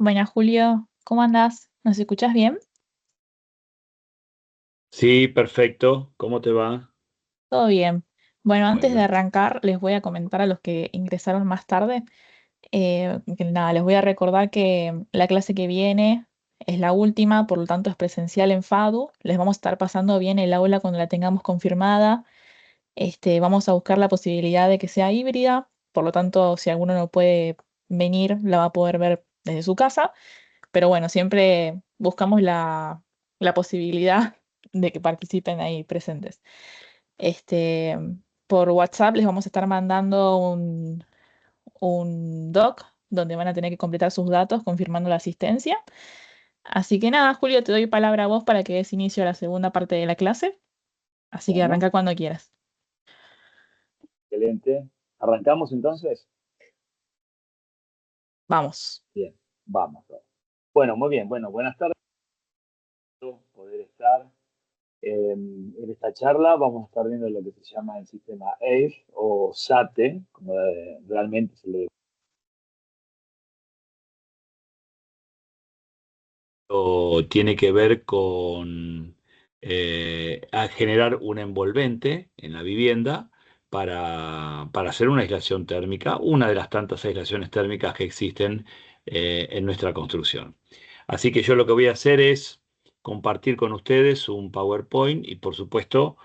Buenas, Julio, ¿cómo andás? ¿Nos escuchás bien? Sí, perfecto. ¿Cómo te va? Todo bien. Bueno, antes de Bueno, arrancar, les voy a comentar a los que ingresaron más tarde, que nada, les voy a recordar que la clase que viene es la última, por lo tanto es presencial en FADU. Les vamos a estar pasando bien el aula cuando la tengamos confirmada. Vamos a buscar la posibilidad de que sea híbrida, por lo tanto, si alguno no puede venir, la va a poder ver desde su casa. Pero bueno, siempre buscamos la posibilidad de que participen ahí presentes. Este, por WhatsApp les vamos a estar mandando un doc donde van a tener que completar sus datos confirmando la asistencia. Así que nada, Julio, te doy palabra a vos para que des inicio a la segunda parte de la clase. Así que bueno, arranca cuando quieras. excelente. ¿Arrancamos entonces? Vamos. Bien, vamos. Bueno, muy bien. Bueno, buenas tardes. Poder estar en esta charla. Vamos a estar viendo lo que se llama el sistema ACE o SATE, como realmente se le tiene que ver con a generar un envolvente en la vivienda para hacer una aislación térmica, una de las tantas aislaciones térmicas que existen en nuestra construcción. Así que yo lo que voy a hacer es compartir con ustedes un PowerPoint y por supuesto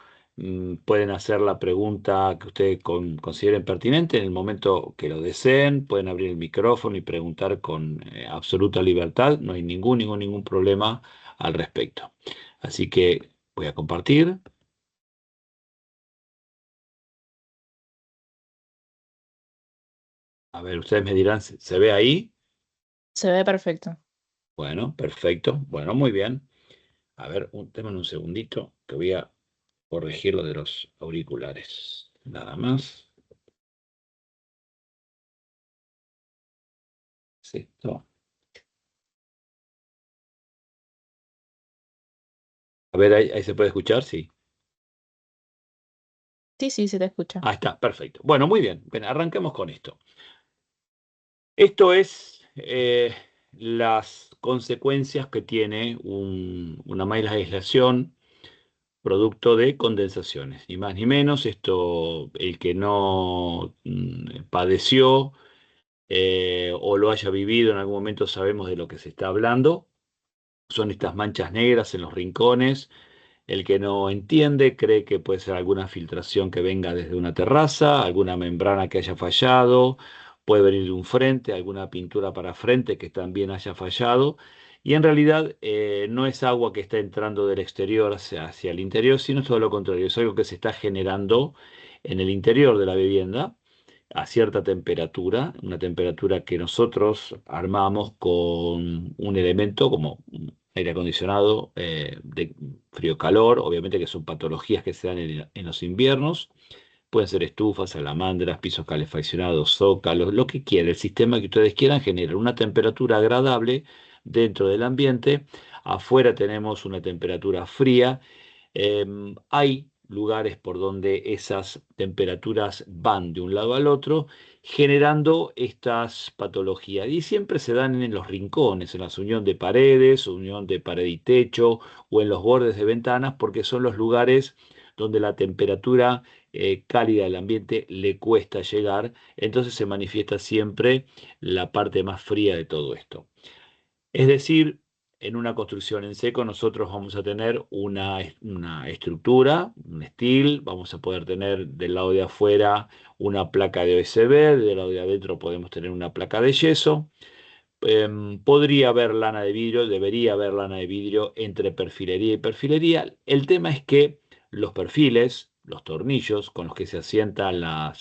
pueden hacer la pregunta que ustedes consideren pertinente en el momento que lo deseen, pueden abrir el micrófono y preguntar con absoluta libertad, no hay ningún problema al respecto. Así que voy a compartir. A ver, ustedes me dirán, ¿se ve ahí? Se ve perfecto. Bueno, perfecto. Bueno, muy bien. A ver, denme un segundito que voy a corregir lo de los auriculares. Nada más. ¿Es esto? A ver, ahí se puede escuchar, sí. Sí, sí, se te escucha. Ahí está, perfecto. Bueno, muy bien. Bien, arranquemos con esto. Esto es las consecuencias que tiene una mala aislación producto de condensaciones. Ni más ni menos, esto, el que no padeció o lo haya vivido en algún momento sabemos de lo que se está hablando. Son estas manchas negras en los rincones. El que no entiende cree que puede ser alguna filtración que venga desde una terraza, alguna membrana que haya fallado, puede venir de un frente, alguna pintura para frente que también haya fallado. Y en realidad no es agua que está entrando del exterior hacia el interior, sino todo lo contrario, es algo que se está generando en el interior de la vivienda a cierta temperatura, una temperatura que nosotros armamos con un elemento como aire acondicionado de frío-calor, obviamente que son patologías que se dan en los inviernos, pueden ser estufas, salamandras, pisos calefaccionados, zócalos, lo que quiera, el sistema que ustedes quieran genera una temperatura agradable dentro del ambiente, afuera tenemos una temperatura fría. Hay lugares por donde esas temperaturas van de un lado al otro, generando estas patologías. Y siempre se dan en los rincones, en la unión de paredes, unión de pared y techo, o en los bordes de ventanas, porque son los lugares donde la temperatura cálida del ambiente le cuesta llegar, entonces se manifiesta siempre la parte más fría de todo esto. Es decir, en una construcción en seco nosotros vamos a tener una estructura, un steel, vamos a poder tener del lado de afuera una placa de OSB, del lado de adentro podemos tener una placa de yeso. Podría haber lana de vidrio, debería haber lana de vidrio entre perfilería y perfilería. El tema es que los perfiles, los tornillos con los que se asientan la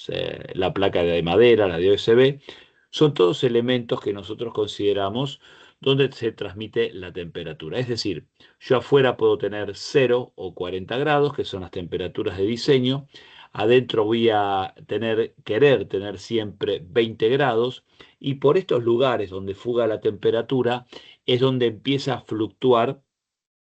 placa de madera, la de OSB, son todos elementos que nosotros consideramos donde se transmite la temperatura. Es decir, yo afuera puedo tener 0 o 40 grados, que son las temperaturas de diseño. Adentro voy a querer tener siempre 20 grados y por estos lugares donde fuga la temperatura es donde empieza a fluctuar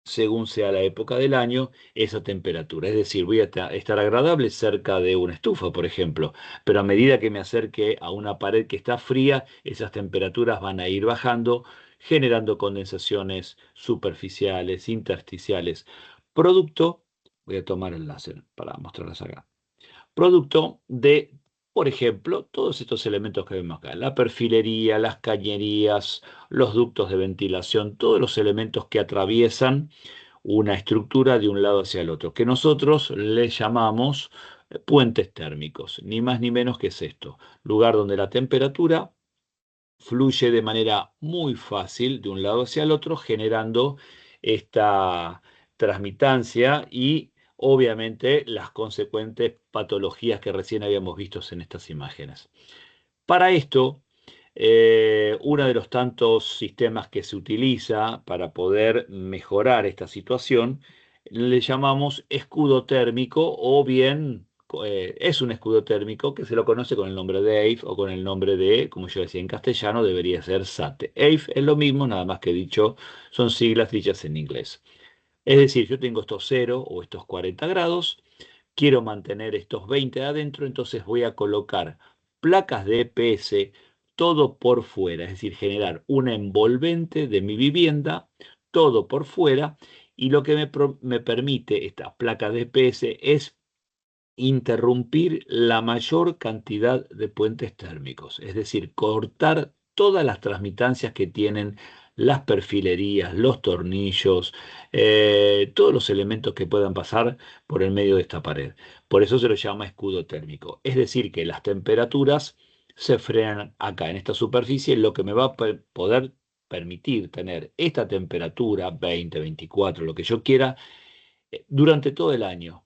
según sea la época del año, esa temperatura. Es decir, voy a estar agradable cerca de una estufa, por ejemplo, pero a medida que me acerque a una pared que está fría, esas temperaturas van a ir bajando generando condensaciones superficiales, intersticiales, producto, voy a tomar el láser para mostrarlas acá, producto de, por ejemplo, todos estos elementos que vemos acá, la perfilería, las cañerías, los ductos de ventilación, todos los elementos que atraviesan una estructura de un lado hacia el otro, que nosotros le llamamos puentes térmicos, ni más ni menos que es esto, lugar donde la temperatura fluye de manera muy fácil de un lado hacia el otro, generando esta transmitancia y obviamente las consecuentes patologías que recién habíamos visto en estas imágenes. Para esto, uno de los tantos sistemas que se utiliza para poder mejorar esta situación le llamamos escudo térmico o bien es un escudo térmico que se lo conoce con el nombre de EIF o con el nombre de, como yo decía en castellano, debería ser SATE. EIF es lo mismo, nada más que dicho, son siglas dichas en inglés. Es decir, yo tengo estos 0 o estos 40 grados, quiero mantener estos 20 adentro, entonces voy a colocar placas de EPS todo por fuera, es decir, generar una envolvente de mi vivienda, todo por fuera, y lo que me permite esta placa de EPS es interrumpir la mayor cantidad de puentes térmicos, es decir, cortar todas las transmitancias que tienen las perfilerías, los tornillos, todos los elementos que puedan pasar por el medio de esta pared. Por eso se lo llama escudo térmico. Es decir, que las temperaturas se frenan acá en esta superficie, lo que me va a poder permitir tener esta temperatura, 20, 24, lo que yo quiera, durante todo el año,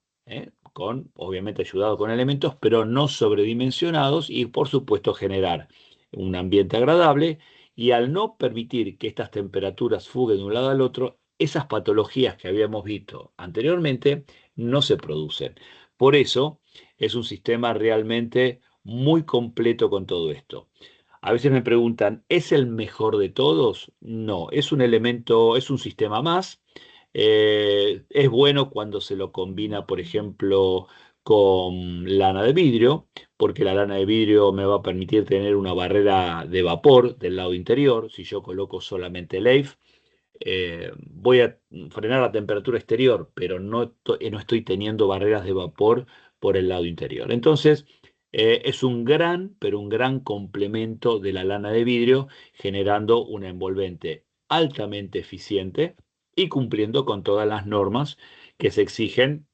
con, obviamente ayudado con elementos, pero no sobredimensionados y por supuesto generar un ambiente agradable y al no permitir que estas temperaturas fuguen de un lado al otro, esas patologías que habíamos visto anteriormente no se producen. Por eso es un sistema realmente muy completo con todo esto. A veces me preguntan, ¿es el mejor de todos? No, es un elemento, es un sistema más. Es bueno cuando se lo combina, por ejemplo, con lana de vidrio, porque la lana de vidrio me va a permitir tener una barrera de vapor del lado interior. Si yo coloco solamente LEAF, voy a frenar la temperatura exterior, pero no estoy teniendo barreras de vapor por el lado interior. Entonces, es un gran, pero un gran complemento de la lana de vidrio, generando una envolvente altamente eficiente y cumpliendo con todas las normas que se exigen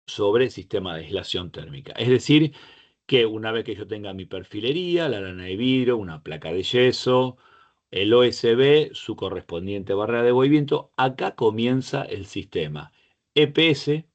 sobre el sistema de aislación térmica. Es decir, que una vez que yo tenga mi perfilería, la lana de vidrio, una placa de yeso, el OSB, su correspondiente barrera de movimiento, acá comienza el sistema. EPS,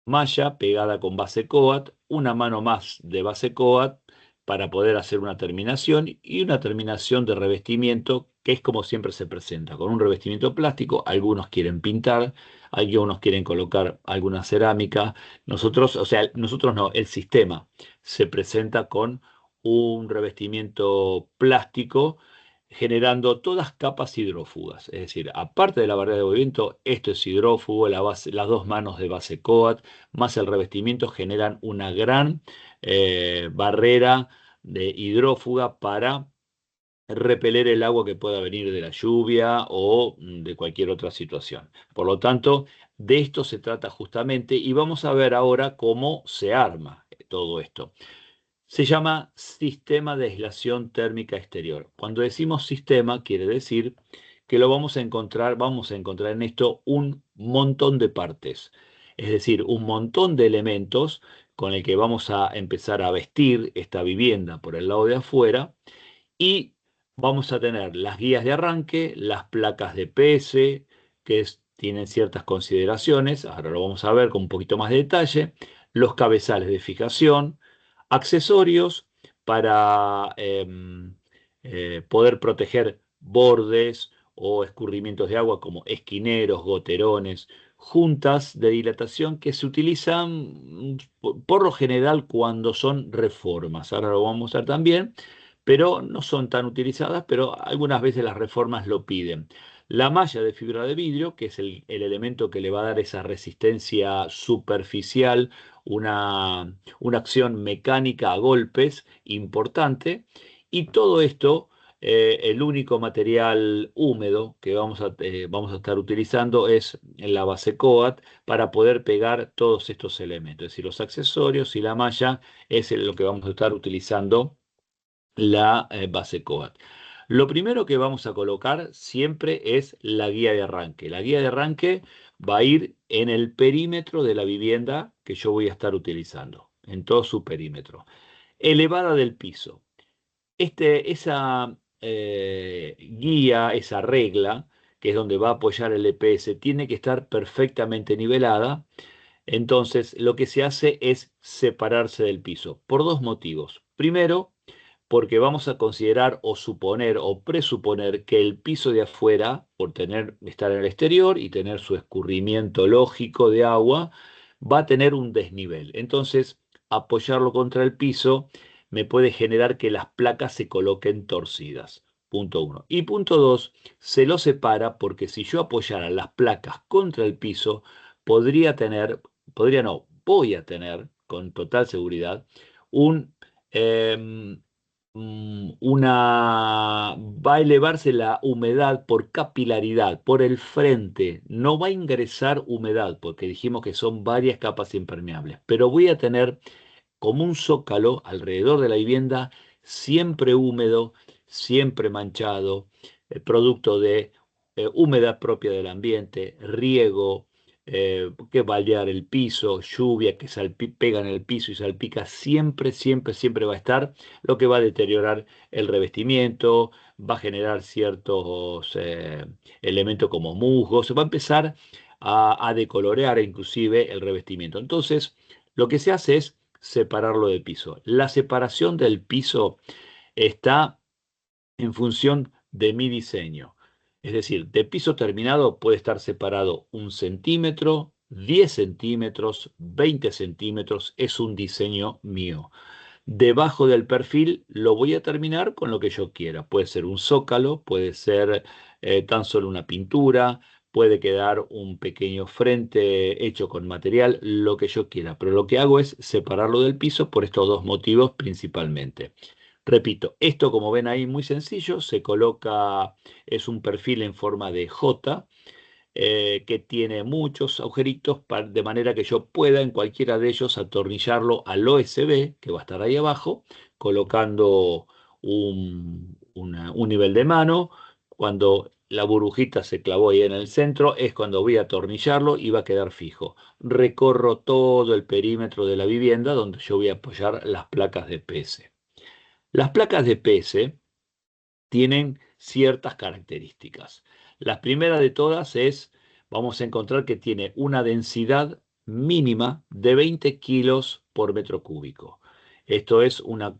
malla pegada con base coat, una mano más de base coat para poder hacer una terminación y una terminación de revestimiento que es como siempre se presenta, con un revestimiento plástico, algunos quieren pintar, algunos quieren colocar alguna cerámica, nosotros, o sea, nosotros no, el sistema se presenta con un revestimiento plástico generando todas capas hidrófugas, es decir, aparte de la barrera de movimiento, esto es hidrófugo, las dos manos de base coat más el revestimiento generan una gran barrera de hidrófuga para repeler el agua que pueda venir de la lluvia o de cualquier otra situación. Por lo tanto, de esto se trata justamente y vamos a ver ahora cómo se arma todo esto. Se llama sistema de aislación térmica exterior. Cuando decimos sistema, quiere decir que vamos a encontrar en esto un montón de partes, es decir, un montón de elementos con el que vamos a empezar a vestir esta vivienda por el lado de afuera y vamos a tener las guías de arranque, las placas de PS, tienen ciertas consideraciones, ahora lo vamos a ver con un poquito más de detalle, los cabezales de fijación, accesorios para poder proteger bordes o escurrimientos de agua como esquineros, goterones, juntas de dilatación que se utilizan por lo general cuando son reformas. Ahora lo vamos a ver también, pero no son tan utilizadas, pero algunas veces las reformas lo piden. La malla de fibra de vidrio, que es el elemento que le va a dar esa resistencia superficial, una acción mecánica a golpes importante, y todo esto el único material húmedo que vamos a estar utilizando es la base coat para poder pegar todos estos elementos. Es decir, los accesorios y la malla es lo que vamos a estar utilizando la base coat. Lo primero que vamos a colocar siempre es la guía de arranque. La guía de arranque va a ir en el perímetro de la vivienda que yo voy a estar utilizando, en todo su perímetro. Elevada del piso. Esa guía, esa regla, que es donde va a apoyar el EPS, tiene que estar perfectamente nivelada. Entonces, lo que se hace es separarse del piso por dos motivos. Primero, porque vamos a considerar o suponer o presuponer que el piso de afuera, por estar en el exterior y tener su escurrimiento lógico de agua, va a tener un desnivel. Entonces, apoyarlo contra el piso me puede generar que las placas se coloquen torcidas. Punto uno. Y punto dos, se lo separa porque si yo apoyara las placas contra el piso, podría no, voy a tener con total seguridad un em, va a elevarse la humedad por capilaridad, por el frente. No va a ingresar humedad, porque dijimos que son varias capas impermeables, pero voy a tener como un zócalo alrededor de la vivienda, siempre húmedo, siempre manchado, producto de humedad propia del ambiente, riego, que balear el piso, lluvia que pega en el piso y salpica, siempre, siempre, siempre va a estar, lo que va a deteriorar el revestimiento, va a generar ciertos elementos como musgos, va a empezar a decolorear inclusive el revestimiento. Entonces, lo que se hace es separarlo del piso. La separación del piso está en función de mi diseño. Es decir, de piso terminado puede estar separado 1 centímetro, 10 centímetros, 20 centímetros. Es un diseño mío. Debajo del perfil lo voy a terminar con lo que yo quiera. Puede ser un zócalo, puede ser tan solo una pintura, puede quedar un pequeño frente hecho con material, lo que yo quiera. Pero lo que hago es separarlo del piso por estos dos motivos principalmente. Repito, esto como ven ahí muy sencillo, se coloca, es un perfil en forma de J que tiene muchos agujeritos de manera que yo pueda en cualquiera de ellos atornillarlo al OSB que va a estar ahí abajo, colocando un nivel de mano. Cuando la burbujita se clavó ahí en el centro, es cuando voy a atornillarlo y va a quedar fijo. Recorro todo el perímetro de la vivienda donde yo voy a apoyar las placas de PS. Las placas de PS tienen ciertas características. La primera de todas es, vamos a encontrar que tiene una densidad mínima de 20 kilos por metro cúbico. Esto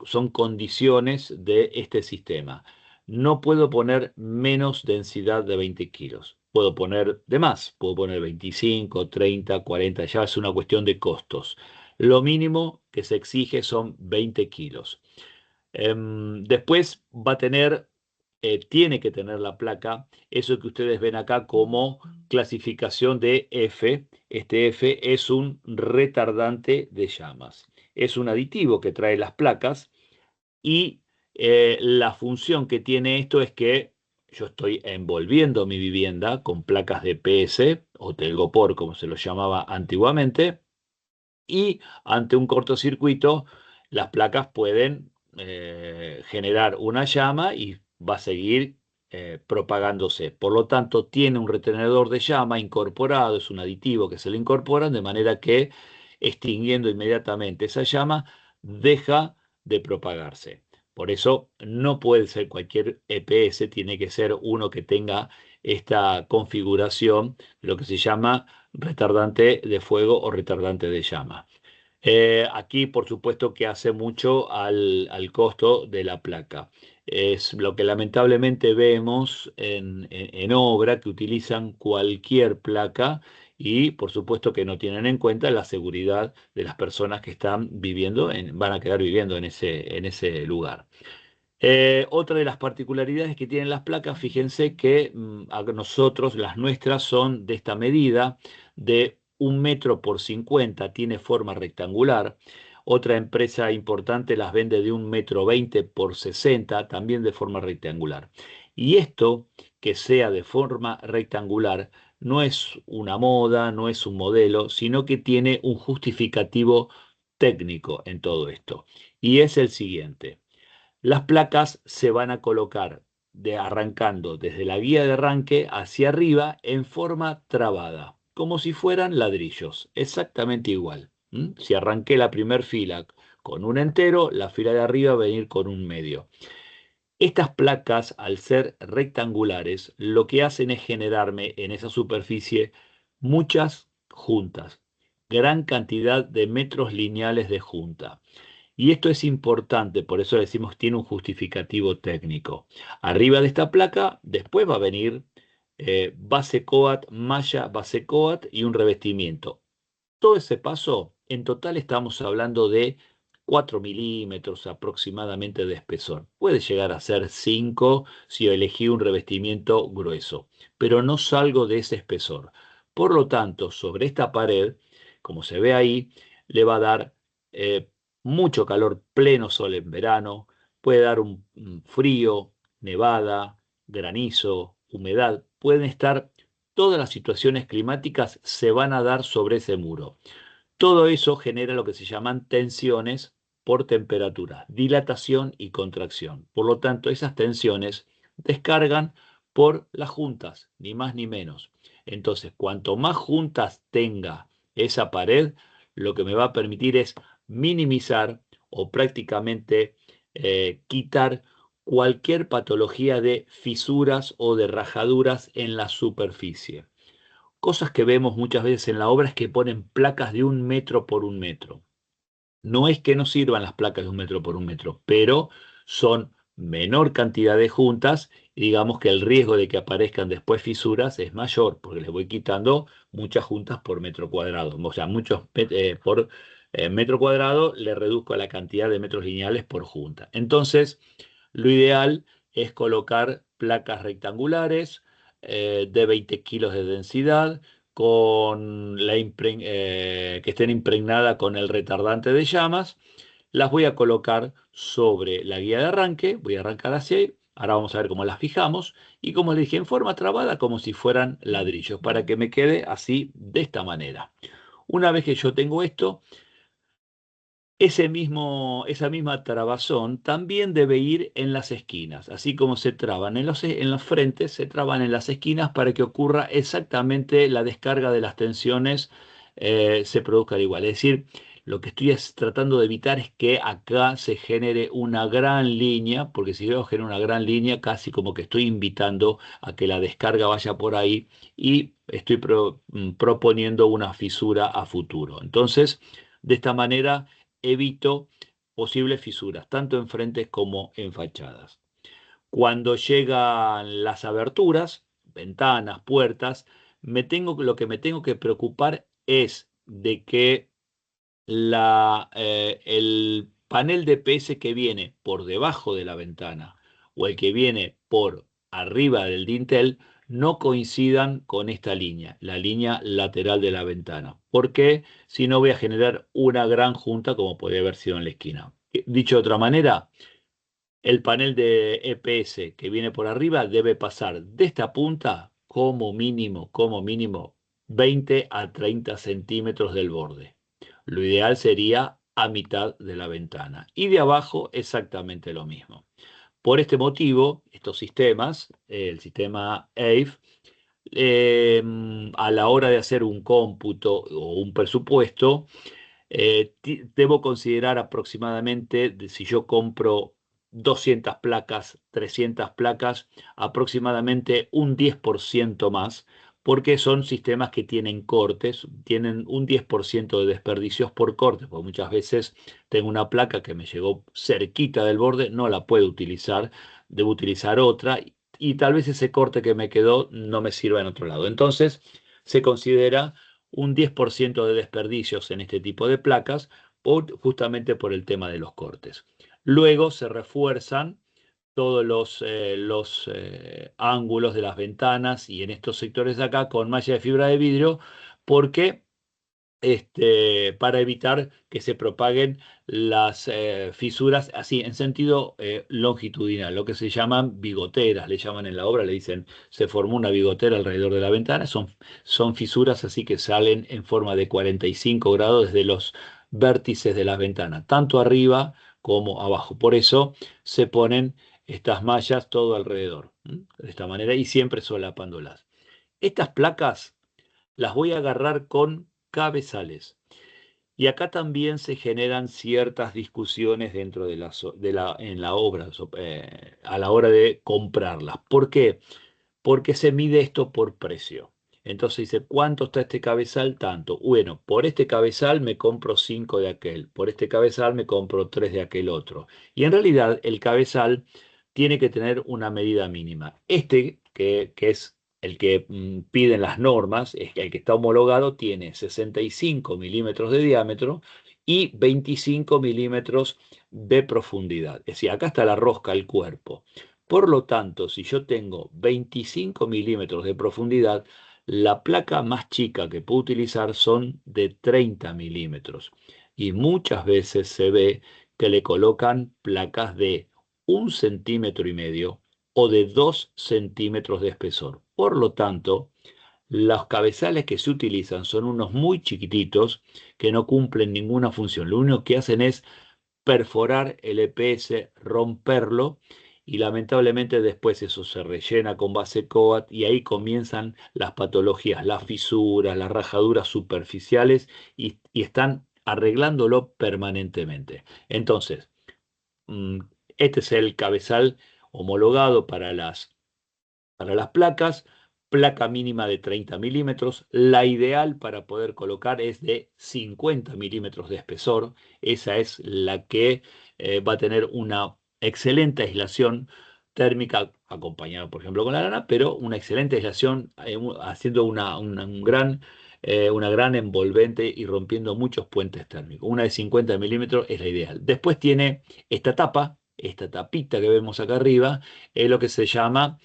son condiciones de este sistema. No puedo poner menos densidad de 20 kilos. Puedo poner de más, puedo poner 25, 30, 40, ya es una cuestión de costos. Lo mínimo que se exige son 20 kilos. Después tiene que tener la placa, eso que ustedes ven acá como clasificación de F. Este F es un retardante de llamas. Es un aditivo que trae las placas y la función que tiene esto es que yo estoy envolviendo mi vivienda con placas de PS o telgopor, como se lo llamaba antiguamente, y ante un cortocircuito las placas pueden generar una llama y va a seguir propagándose. Por lo tanto, tiene un retenedor de llama incorporado, es un aditivo que se le incorpora, de manera que extinguiendo inmediatamente esa llama, deja de propagarse. Por eso no puede ser cualquier EPS, tiene que ser uno que tenga esta configuración, lo que se llama retardante de fuego o retardante de llama. Aquí, por supuesto, que hace mucho al costo de la placa. Es lo que lamentablemente vemos en obra, que utilizan cualquier placa y, por supuesto, que no tienen en cuenta la seguridad de las personas que están viviendo, van a quedar viviendo en ese lugar. Otra de las particularidades que tienen las placas, fíjense que a nosotros, las nuestras son de esta medida, de 1 metro por 50, tiene forma rectangular. Otra empresa importante las vende de 1,20 m por 60, también de forma rectangular. Y esto, que sea de forma rectangular, no es una moda, no es un modelo, sino que tiene un justificativo técnico en todo esto. Y es el siguiente. Las placas se van a colocar arrancando desde la guía de arranque hacia arriba en forma trabada, como si fueran ladrillos, exactamente igual. Si arranqué la primer fila con un entero, la fila de arriba va a venir con un medio. Estas placas, al ser rectangulares, lo que hacen es generarme en esa superficie muchas juntas, gran cantidad de metros lineales de junta. Y esto es importante, por eso decimos tiene un justificativo técnico. Arriba de esta placa, después va a venir base coat, malla base coat y un revestimiento. Todo ese paso, en total estamos hablando de 4 milímetros aproximadamente de espesor. Puede llegar a ser 5 si elegí un revestimiento grueso, pero no salgo de ese espesor. Por lo tanto, sobre esta pared, como se ve ahí, le va a dar eh, mucho calor, pleno sol en verano, puede dar un frío, nevada, granizo, humedad, pueden estar todas las situaciones climáticas se van a dar sobre ese muro. Todo eso genera lo que se llaman tensiones por temperatura, dilatación y contracción. Por lo tanto, esas tensiones descargan por las juntas, ni más ni menos. Entonces, cuanto más juntas tenga esa pared, lo que me va a permitir es minimizar o prácticamente quitar cualquier patología de fisuras o de rajaduras en la superficie. Cosas que vemos muchas veces en la obra es que ponen placas de 1 m por 1 m. No es que no sirvan las placas de 1 m por 1 m, pero son menor cantidad de juntas y digamos que el riesgo de que aparezcan después fisuras es mayor porque les voy quitando muchas juntas por metro cuadrado. O sea, por metro cuadrado le reduzco la cantidad de metros lineales por junta. Entonces, lo ideal es colocar placas rectangulares de 20 kilos de densidad que estén impregnadas con el retardante de llamas. Las voy a colocar sobre la guía de arranque, voy a arrancar hacia ahí. Ahora vamos a ver cómo las fijamos y como les dije, en forma trabada como si fueran ladrillos, para que me quede así de esta manera. Una vez que yo tengo esto, esa misma trabazón también debe ir en las esquinas, así como se traban en los frentes, se traban en las esquinas para que ocurra exactamente la descarga de las tensiones, se produzca al igual. Es decir, lo que estoy tratando de evitar es que acá se genere una gran línea, porque si yo genero una gran línea, casi como que estoy invitando a que la descarga vaya por ahí y estoy proponiendo una fisura a futuro. Entonces, de esta manera evito posibles fisuras, tanto en frentes como en fachadas. Cuando llegan las aberturas, ventanas, puertas, lo que me tengo que preocupar es de que el panel de PS que viene por debajo de la ventana o el que viene por arriba del dintel no coincidan con esta línea, la línea lateral de la ventana. Porque si no voy a generar una gran junta como podría haber sido en la esquina. Dicho de otra manera, el panel de EPS que viene por arriba debe pasar de esta punta como mínimo 20 a 30 centímetros del borde. Lo ideal sería a mitad de la ventana. Y de abajo exactamente lo mismo. Por este motivo, estos sistemas, el sistema AVE, a la hora de hacer un cómputo o un presupuesto, debo considerar aproximadamente, si yo compro 200 placas, 300 placas, aproximadamente un 10% más, porque son sistemas que tienen cortes, tienen un 10% de desperdicios por corte, porque muchas veces tengo una placa que me llegó cerquita del borde, no la puedo utilizar, debo utilizar otra y tal vez ese corte que me quedó no me sirva en otro lado. Entonces, se considera un 10% de desperdicios en este tipo de placas justamente por el tema de los cortes. Luego se refuerzan todos los ángulos de las ventanas y en estos sectores de acá con malla de fibra de vidrio porque para evitar que se propaguen las fisuras así en sentido longitudinal, lo que se llaman bigoteras, le llaman en la obra, le dicen, se formó una bigotera alrededor de la ventana, son fisuras así que salen en forma de 45 grados desde los vértices de las ventanas, tanto arriba como abajo. Por eso se ponen estas mallas todo alrededor, ¿m? De esta manera y siempre solapándolas. Estas placas las voy a agarrar con cabezales. Y acá también se generan ciertas discusiones dentro de en la obra, a la hora de comprarlas. ¿Por qué? Porque se mide esto por precio. Entonces dice, ¿cuánto está este cabezal? Tanto. Bueno, por este cabezal me compro 5 de aquel, por este cabezal me compro 3 de aquel otro. Y en realidad el cabezal tiene que tener una medida mínima. Que es el que piden las normas, es el que está homologado, tiene 65 milímetros de diámetro y 25 milímetros de profundidad. Es decir, acá está la rosca, el cuerpo. Por lo tanto, si yo tengo 25 milímetros de profundidad, la placa más chica que puedo utilizar son de 30 milímetros. Y muchas veces se ve que le colocan placas de 1,5 centímetros o de 2 centímetros de espesor. Por lo tanto, los cabezales que se utilizan son unos muy chiquititos que no cumplen ninguna función. Lo único que hacen es perforar el EPS, romperlo y lamentablemente después eso se rellena con base coat y ahí comienzan las patologías, las fisuras, las rajaduras superficiales y están arreglándolo permanentemente. Entonces, mm, este es el cabezal homologado para las placas, placa mínima de 30 milímetros. La ideal para poder colocar es de 50 milímetros de espesor. Esa es la que va a tener una excelente aislación térmica, acompañada por ejemplo con la lana, pero una excelente aislación haciendo una gran envolvente y rompiendo muchos puentes térmicos. Una de 50 milímetros es la ideal. Después tiene esta tapa, esta tapita que vemos acá arriba, es lo que se llama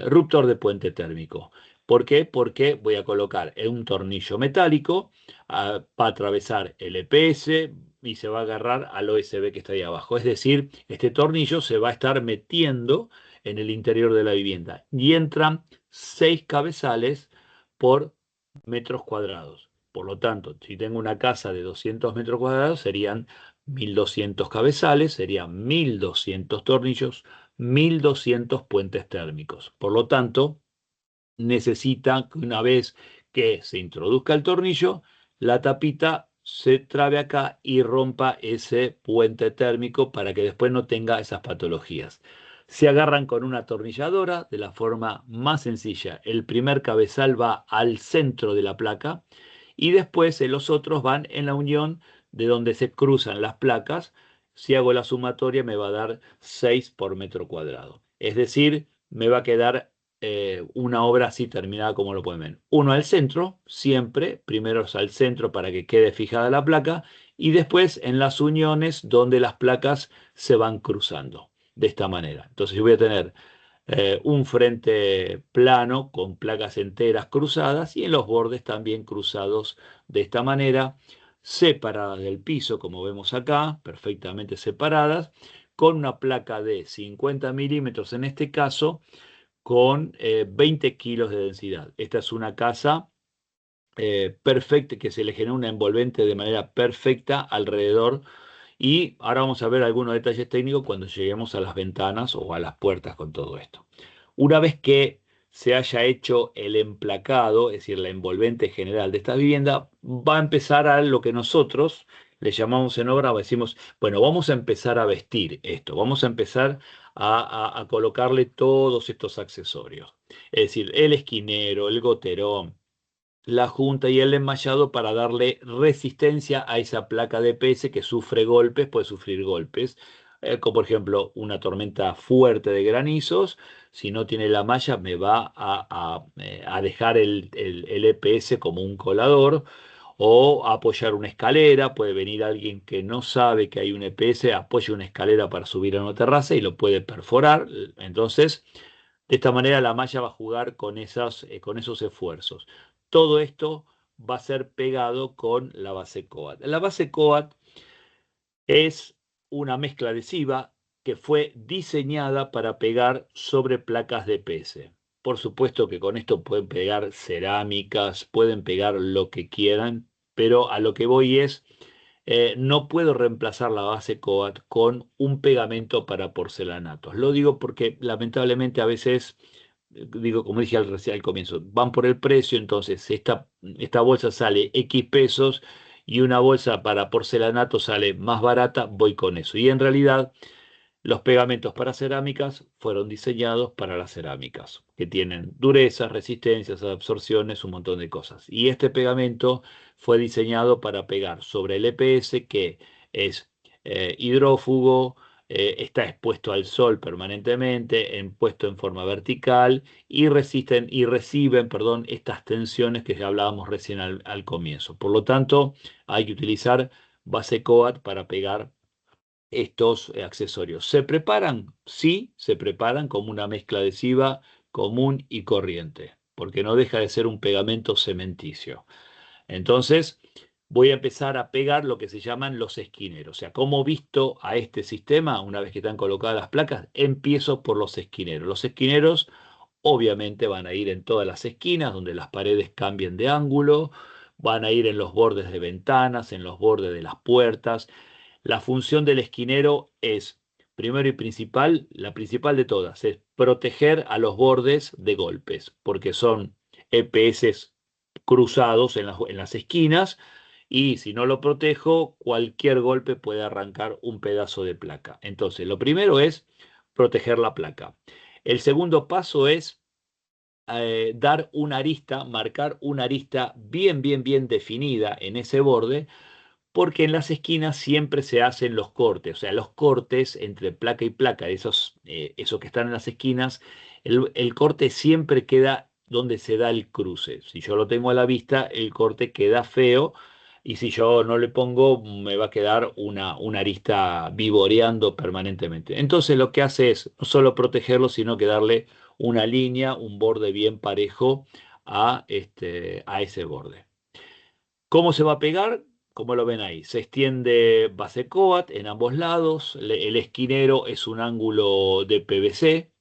ruptor de puente térmico. ¿Por qué? Porque voy a colocar un tornillo metálico, va a atravesar el EPS y se va a agarrar al OSB que está ahí abajo. Es decir, este tornillo se va a estar metiendo en el interior de la vivienda y entran 6 cabezales por metros cuadrados. Por lo tanto, si tengo una casa de 200 metros cuadrados, serían 1.200 cabezales, serían 1.200 tornillos, 1.200 puentes térmicos. Por lo tanto, necesita que una vez que se introduzca el tornillo, la tapita se trabe acá y rompa ese puente térmico para que después no tenga esas patologías. Se agarran con una atornilladora de la forma más sencilla. El primer cabezal va al centro de la placa y después los otros van en la unión de donde se cruzan las placas. Si hago la sumatoria me va a dar 6 por metro cuadrado. Es decir, me va a quedar una obra así terminada como lo pueden ver. Uno al centro, siempre, primero es al centro para que quede fijada la placa y después en las uniones donde las placas se van cruzando, de esta manera. Entonces yo voy a tener un frente plano con placas enteras cruzadas y en los bordes también cruzados de esta manera, separadas del piso, como vemos acá, perfectamente separadas, con una placa de 50 milímetros en este caso con 20 kilos de densidad. Esta es una casa perfecta, que se le genera una envolvente de manera perfecta alrededor. Y ahora vamos a ver algunos detalles técnicos cuando lleguemos a las ventanas o a las puertas con todo esto. Una vez que se haya hecho el emplacado, es decir, la envolvente general de esta vivienda, va a empezar a lo que nosotros le llamamos en obra, decimos, bueno, vamos a empezar a vestir esto, vamos a empezar a colocarle todos estos accesorios. Es decir, el esquinero, el goterón, la junta y el enmallado para darle resistencia a esa placa de PS que sufre golpes, puede sufrir golpes, como por ejemplo una tormenta fuerte de granizos. Si no tiene la malla, me va a dejar el EPS como un colador o apoyar una escalera. Puede venir alguien que no sabe que hay un EPS, apoya una escalera para subir a una terraza y lo puede perforar. Entonces, de esta manera la malla va a jugar con esos esfuerzos. Todo esto va a ser pegado con la base coat. La base coat es una mezcla adhesiva que fue diseñada para pegar sobre placas de EPS. Por supuesto que con esto pueden pegar cerámicas, pueden pegar lo que quieran, pero a lo que voy es, no puedo reemplazar la base coat con un pegamento para porcelanatos. Lo digo porque lamentablemente a veces, digo, como dije al comienzo, van por el precio, entonces esta bolsa sale X pesos y una bolsa para porcelanato sale más barata, voy con eso. Y en realidad los pegamentos para cerámicas fueron diseñados para las cerámicas, que tienen durezas, resistencias, absorciones, un montón de cosas. Y este pegamento fue diseñado para pegar sobre el EPS, que es hidrófugo, está expuesto al sol permanentemente, puesto en forma vertical y reciben, perdón, estas tensiones que ya hablábamos recién al comienzo. Por lo tanto, hay que utilizar base coat para pegar estos accesorios. ¿Se preparan? Sí, se preparan como una mezcla adhesiva común y corriente, porque no deja de ser un pegamento cementicio. Entonces, voy a empezar a pegar lo que se llaman los esquineros. O sea, como visto a este sistema, una vez que están colocadas las placas, empiezo por los esquineros. Los esquineros obviamente van a ir en todas las esquinas donde las paredes cambien de ángulo, van a ir en los bordes de ventanas, en los bordes de las puertas. La función del esquinero es, primero y principal, la principal de todas, es proteger a los bordes de golpes, porque son EPS cruzados en las esquinas y si no lo protejo, cualquier golpe puede arrancar un pedazo de placa. Entonces, lo primero es proteger la placa. El segundo paso es dar una arista, marcar una arista bien definida en ese borde porque en las esquinas siempre se hacen los cortes, o sea, los cortes entre placa y placa, esos que están en las esquinas, el corte siempre queda donde se da el cruce. Si yo lo tengo a la vista, el corte queda feo y si yo no le pongo, me va a quedar una arista vivoreando permanentemente. Entonces lo que hace es no solo protegerlo, sino que darle una línea, un borde bien parejo a ese borde. ¿Cómo se va a pegar? Como lo ven ahí, se extiende base coat en ambos lados. El esquinero es un ángulo de PVC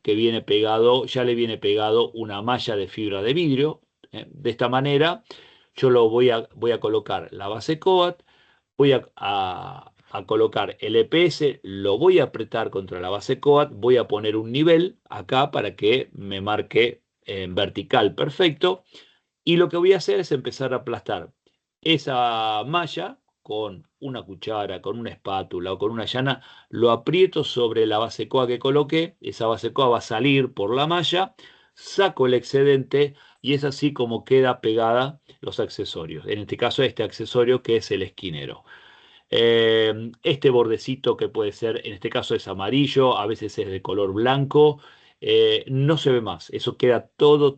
que viene pegado, ya le viene pegado una malla de fibra de vidrio. De esta manera, yo voy a colocar la base coat, voy a colocar el EPS, lo voy a apretar contra la base coat, voy a poner un nivel acá para que me marque en vertical perfecto. Y lo que voy a hacer es empezar a aplastar esa malla con una cuchara, con una espátula o con una llana, lo aprieto sobre la base coa que coloqué, esa base coa va a salir por la malla, saco el excedente y es así como queda pegada los accesorios. En este caso, este accesorio que es el esquinero. Este bordecito que puede ser, en este caso es amarillo, a veces es de color blanco, no se ve más. Eso queda todo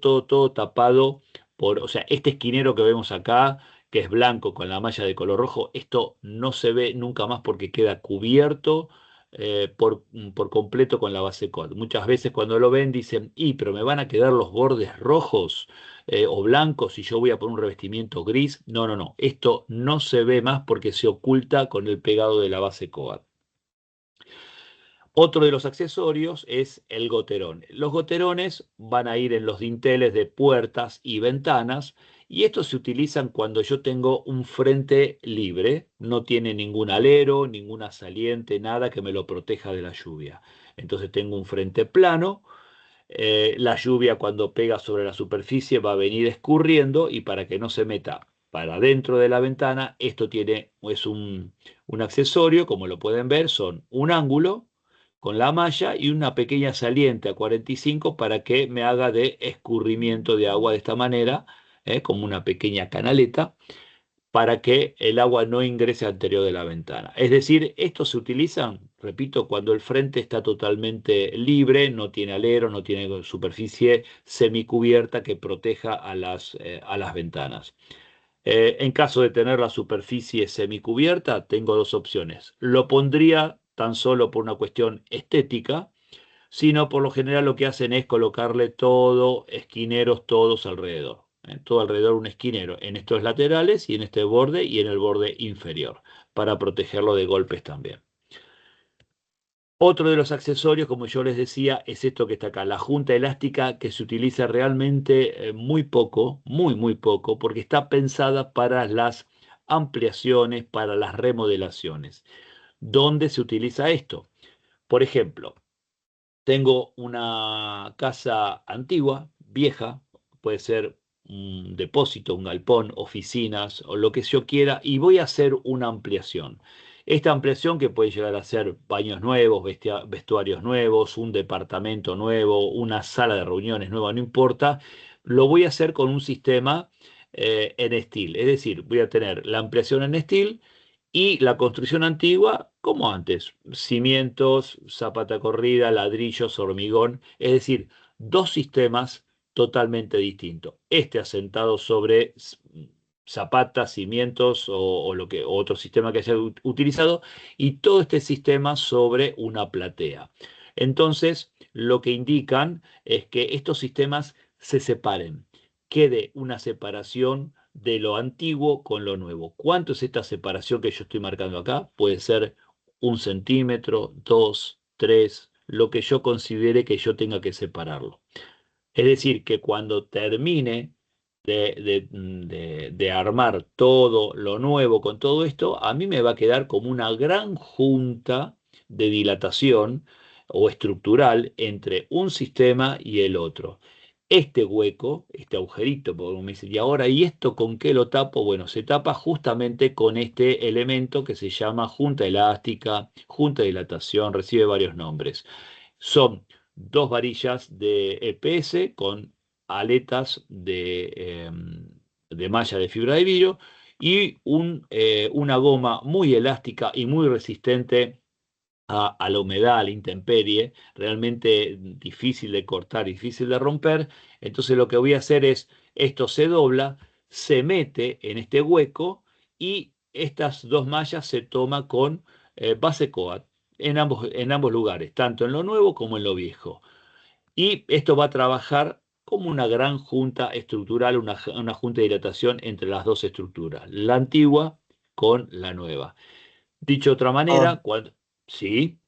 tapado o sea, este esquinero que vemos acá, que es blanco con la malla de color rojo, esto no se ve nunca más porque queda cubierto por completo con la base coat. Muchas veces cuando lo ven dicen, pero me van a quedar los bordes rojos o blancos si yo voy a poner un revestimiento gris. No. Esto no se ve más porque se oculta con el pegado de la base coat. Otro de los accesorios es el goterón. Los goterones van a ir en los dinteles de puertas y ventanas y estos se utilizan cuando yo tengo un frente libre, no tiene ningún alero, ninguna saliente, nada que me lo proteja de la lluvia. Entonces tengo un frente plano, la lluvia cuando pega sobre la superficie va a venir escurriendo y para que no se meta para dentro de la ventana, es un accesorio, como lo pueden ver, son un ángulo con la malla y una pequeña saliente a 45 para que me haga de escurrimiento de agua de esta manera, como una pequeña canaleta para que el agua no ingrese al interior de la ventana. Es decir, estos se utilizan, repito, cuando el frente está totalmente libre, no tiene alero, no tiene superficie semicubierta que proteja a las ventanas. En caso de tener la superficie semicubierta, tengo dos opciones. Lo pondría tan solo por una cuestión estética, sino por lo general lo que hacen es colocarle todo, esquineros todos alrededor. todo alrededor de un esquinero, en estos laterales y en este borde y en el borde inferior, para protegerlo de golpes también. Otro de los accesorios, como yo les decía, es esto que está acá, la junta elástica, que se utiliza realmente muy poco, muy poco, porque está pensada para las ampliaciones, para las remodelaciones. ¿Dónde se utiliza esto? Por ejemplo, tengo una casa antigua, vieja, puede ser un depósito, un galpón, oficinas o lo que yo quiera, y voy a hacer una ampliación. Esta ampliación que puede llegar a ser baños nuevos, vestuarios nuevos, un departamento nuevo, una sala de reuniones nueva, no importa, lo voy a hacer con un sistema en steel. Es decir, voy a tener la ampliación en steel y la construcción antigua, como antes, cimientos, zapata corrida, ladrillos, hormigón, es decir, dos sistemas totalmente distintos. Este asentado sobre zapatas, cimientos o lo que, o otro sistema que haya utilizado, y todo este sistema sobre una platea. Entonces, lo que indican es que estos sistemas se separen, quede una separación de lo antiguo con lo nuevo. ¿Cuánto es esta separación que yo estoy marcando acá? Puede ser 1 centímetro, 2, 3, lo que yo considere que yo tenga que separarlo. Es decir, que cuando termine de armar todo lo nuevo con todo esto, a mí me va a quedar como una gran junta de dilatación o estructural entre un sistema y el otro. Este hueco, este agujerito, porque me dice, ¿y ahora y esto con qué lo tapo? Bueno, se tapa justamente con este elemento que se llama junta elástica, junta de dilatación, recibe varios nombres. Son dos varillas de EPS con aletas de malla de fibra de vidrio y una goma muy elástica y muy resistente a la humedad, a la intemperie, realmente difícil de cortar, difícil de romper. Entonces lo que voy a hacer es, esto se dobla, se mete en este hueco y estas dos mallas se toma con base coat en ambos lugares, tanto en lo nuevo como en lo viejo. Y esto va a trabajar como una gran junta estructural, una junta de dilatación entre las dos estructuras, la antigua con la nueva. Dicho de otra manera, Perdón, sí,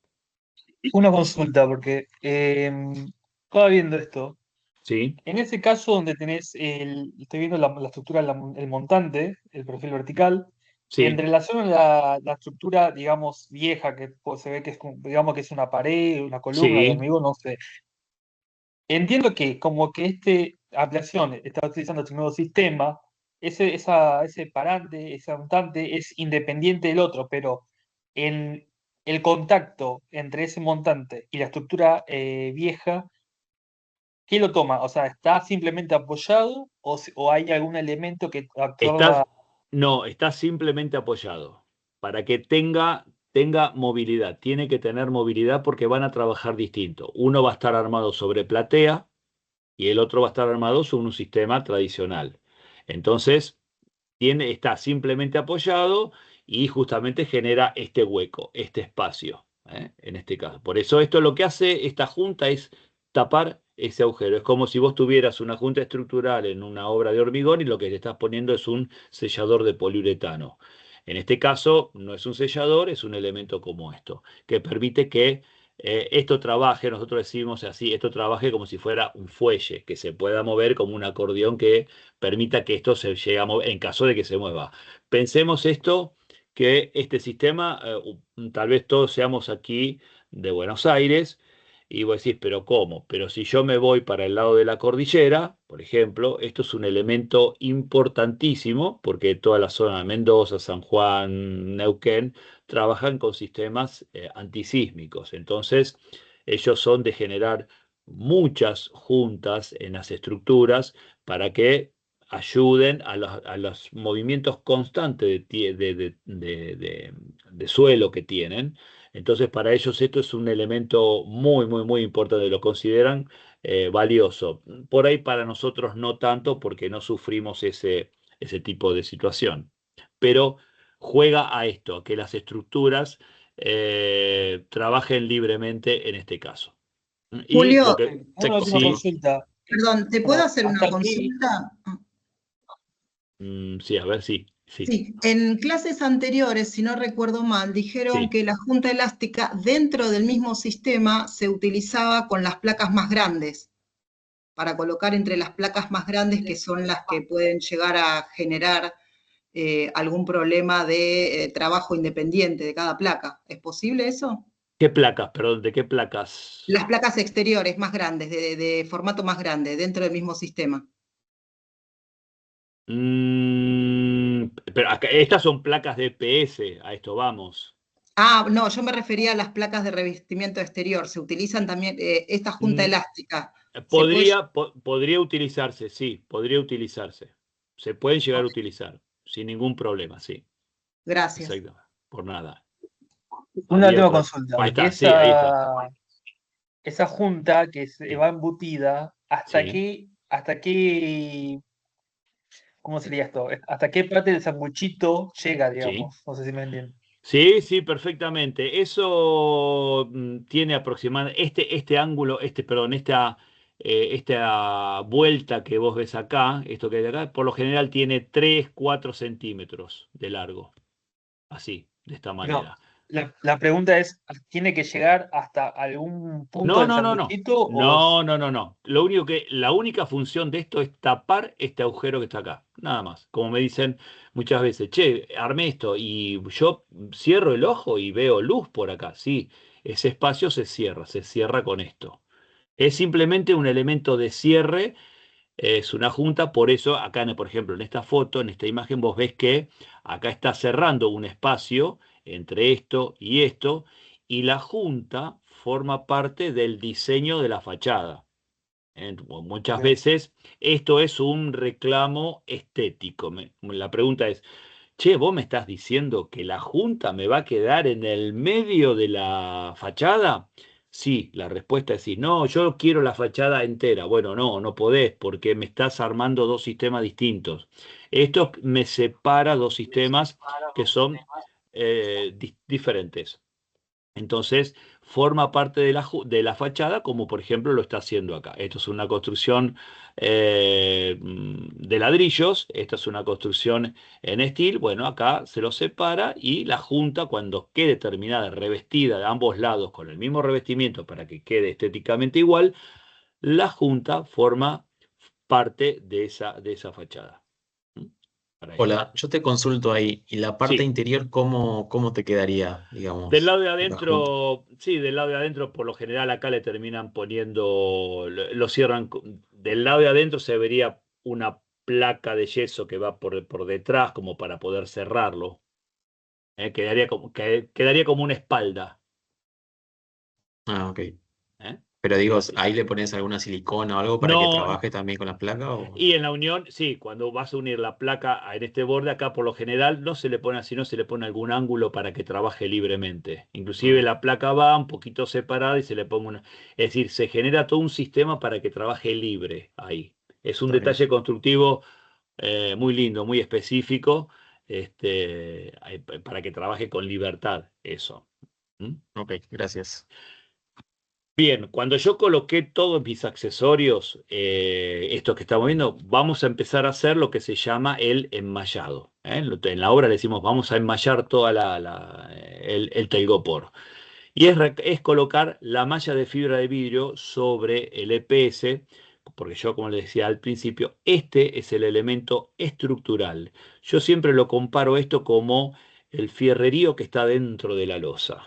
una consulta, porque estaba viendo esto. sí, En ese caso donde tenés estoy viendo la estructura, el montante, el perfil vertical, en sí, relación a la estructura, digamos, vieja, que pues, se ve que es, digamos que es una pared, una columna de sí, hormigón, no sé. Entiendo que como que este ampliación está utilizando este nuevo sistema, ese parante, ese montante es independiente del otro, pero en el contacto entre ese montante y la estructura vieja, ¿qué lo toma? O sea, ¿está simplemente apoyado o hay algún elemento que está, absorba? no, está simplemente apoyado para que tenga movilidad. Tiene que tener movilidad porque van a trabajar distinto. Uno va a estar armado sobre platea y el otro va a estar armado sobre un sistema tradicional. Entonces, está simplemente apoyado y justamente genera este hueco, este espacio, en este caso. Por eso esto lo que hace esta junta es tapar ese agujero. Es como si vos tuvieras una junta estructural en una obra de hormigón y lo que le estás poniendo es un sellador de poliuretano. En este caso no es un sellador, es un elemento como esto, que permite que esto trabaje, nosotros decimos así, esto trabaje como si fuera un fuelle, que se pueda mover como un acordeón que permita que esto se llegue a mover en caso de que se mueva. Pensemos esto, que este sistema, tal vez todos seamos aquí de Buenos Aires, y vos decís, pero ¿cómo? Pero si yo me voy para el lado de la cordillera, por ejemplo, esto es un elemento importantísimo, porque toda la zona de Mendoza, San Juan, Neuquén, trabajan con sistemas antisísmos. Entonces, ellos son de generar muchas juntas en las estructuras para que ayuden a los movimientos constantes de suelo que tienen. Entonces, para ellos esto es un elemento muy importante, lo consideran valioso. Por ahí para nosotros no tanto porque no sufrimos ese tipo de situación. Pero juega a esto, a que las estructuras trabajen libremente en este caso. Y lo Julio, que, Una última sí, consulta. perdón, ¿te puedo Como, hacer ¿hasta una aquí? consulta? Sí, a ver, sí, sí, Sí, en clases anteriores, si no recuerdo mal, dijeron sí, que la junta elástica dentro del mismo sistema se utilizaba con las placas más grandes, para colocar entre las placas más grandes que son las que pueden llegar a generar algún problema de trabajo independiente de cada placa. ¿Es posible eso? ¿Qué placas? Perdón, ¿de qué placas? Las placas exteriores más grandes, de formato más grande, dentro del mismo sistema. Pero acá, estas son placas de PS, a esto vamos. Ah, no, yo me refería a las placas de revestimiento exterior. Se utilizan también, esta junta Mm, elástica. Se puede. Podría utilizarse, sí, podría utilizarse. Se pueden llegar a utilizar, sin ningún problema, sí. Gracias. Exacto, por nada. Una Había última otra. consulta. Ahí está, sí, ahí está. Esa junta que se Sí, va embutida, sí, hasta qué, ¿cómo sería esto? ¿Hasta qué parte del sanguchito llega, sí. digamos? No sé si me entienden. Sí, sí, perfectamente. Eso tiene aproximadamente este ángulo, perdón, esta vuelta que vos ves acá, esto que hay acá, por lo general tiene 3, 4 centímetros de largo. Así, de esta No, manera. la pregunta es, ¿tiene que llegar hasta algún punto No, del no, no, no. sanguchito o No, no, no, no. La única función de esto es tapar este agujero que está acá. Nada más. Como me dicen muchas veces, che, armé esto y yo cierro el ojo y veo luz por acá. Sí, ese espacio se cierra con esto. Es simplemente un elemento de cierre, es una junta, por eso acá, por ejemplo, en esta foto, en esta imagen, vos ves que acá está cerrando un espacio entre esto, y la junta forma parte del diseño de la fachada. Muchas ok, veces esto es un reclamo estético. La pregunta es, che, vos me estás diciendo que la junta me va a quedar en el medio de la fachada. Sí, la respuesta es sí. No, yo quiero la fachada entera. Bueno, no, no podés porque me estás armando dos sistemas distintos. Esto me separa dos sistemas que son diferentes. Entonces, forma parte de de la fachada, como por ejemplo lo está haciendo acá. Esto es una construcción de ladrillos, esta es una construcción en steel. Bueno, acá se lo separa y la junta, cuando quede terminada, revestida de ambos lados con el mismo revestimiento para que quede estéticamente igual, la junta forma parte de esa fachada. ¿Mm? Para esto. Hola, yo te consulto ahí, ¿y la parte Sí. interior cómo te quedaría, Del lado digamos, de la junta? adentro, sí, del lado de adentro, por lo general acá le terminan poniendo, lo cierran. Del lado de adentro se vería una placa de yeso que va por detrás como para poder cerrarlo. Quedaría como una espalda. Ah, ok. ¿Eh? Pero digo, Así. ¿ahí le pones alguna silicona o algo para que No, trabaje también con la placa? O... y en la unión, sí, cuando vas a unir la placa en este borde, acá por lo general no se le pone así, no se le pone algún ángulo para que trabaje libremente. Inclusive Ah, la placa va un poquito separada y se le pone una. Es decir, se genera todo un sistema para que trabaje libre ahí. Es un está bien. detalle constructivo muy lindo, muy específico, para que trabaje con libertad eso. ¿Mm? Ok, gracias. Bien, cuando yo coloqué todos mis accesorios, estos que estamos viendo, vamos a empezar a hacer lo que se llama el enmayado. ¿Eh? En la obra le decimos, vamos a enmayar toda el telgopor. Y es colocar la malla de fibra de vidrio sobre el EPS, porque yo, como les decía al principio, este es el elemento estructural. Yo siempre lo comparo esto como el fierrerío que está dentro de la losa.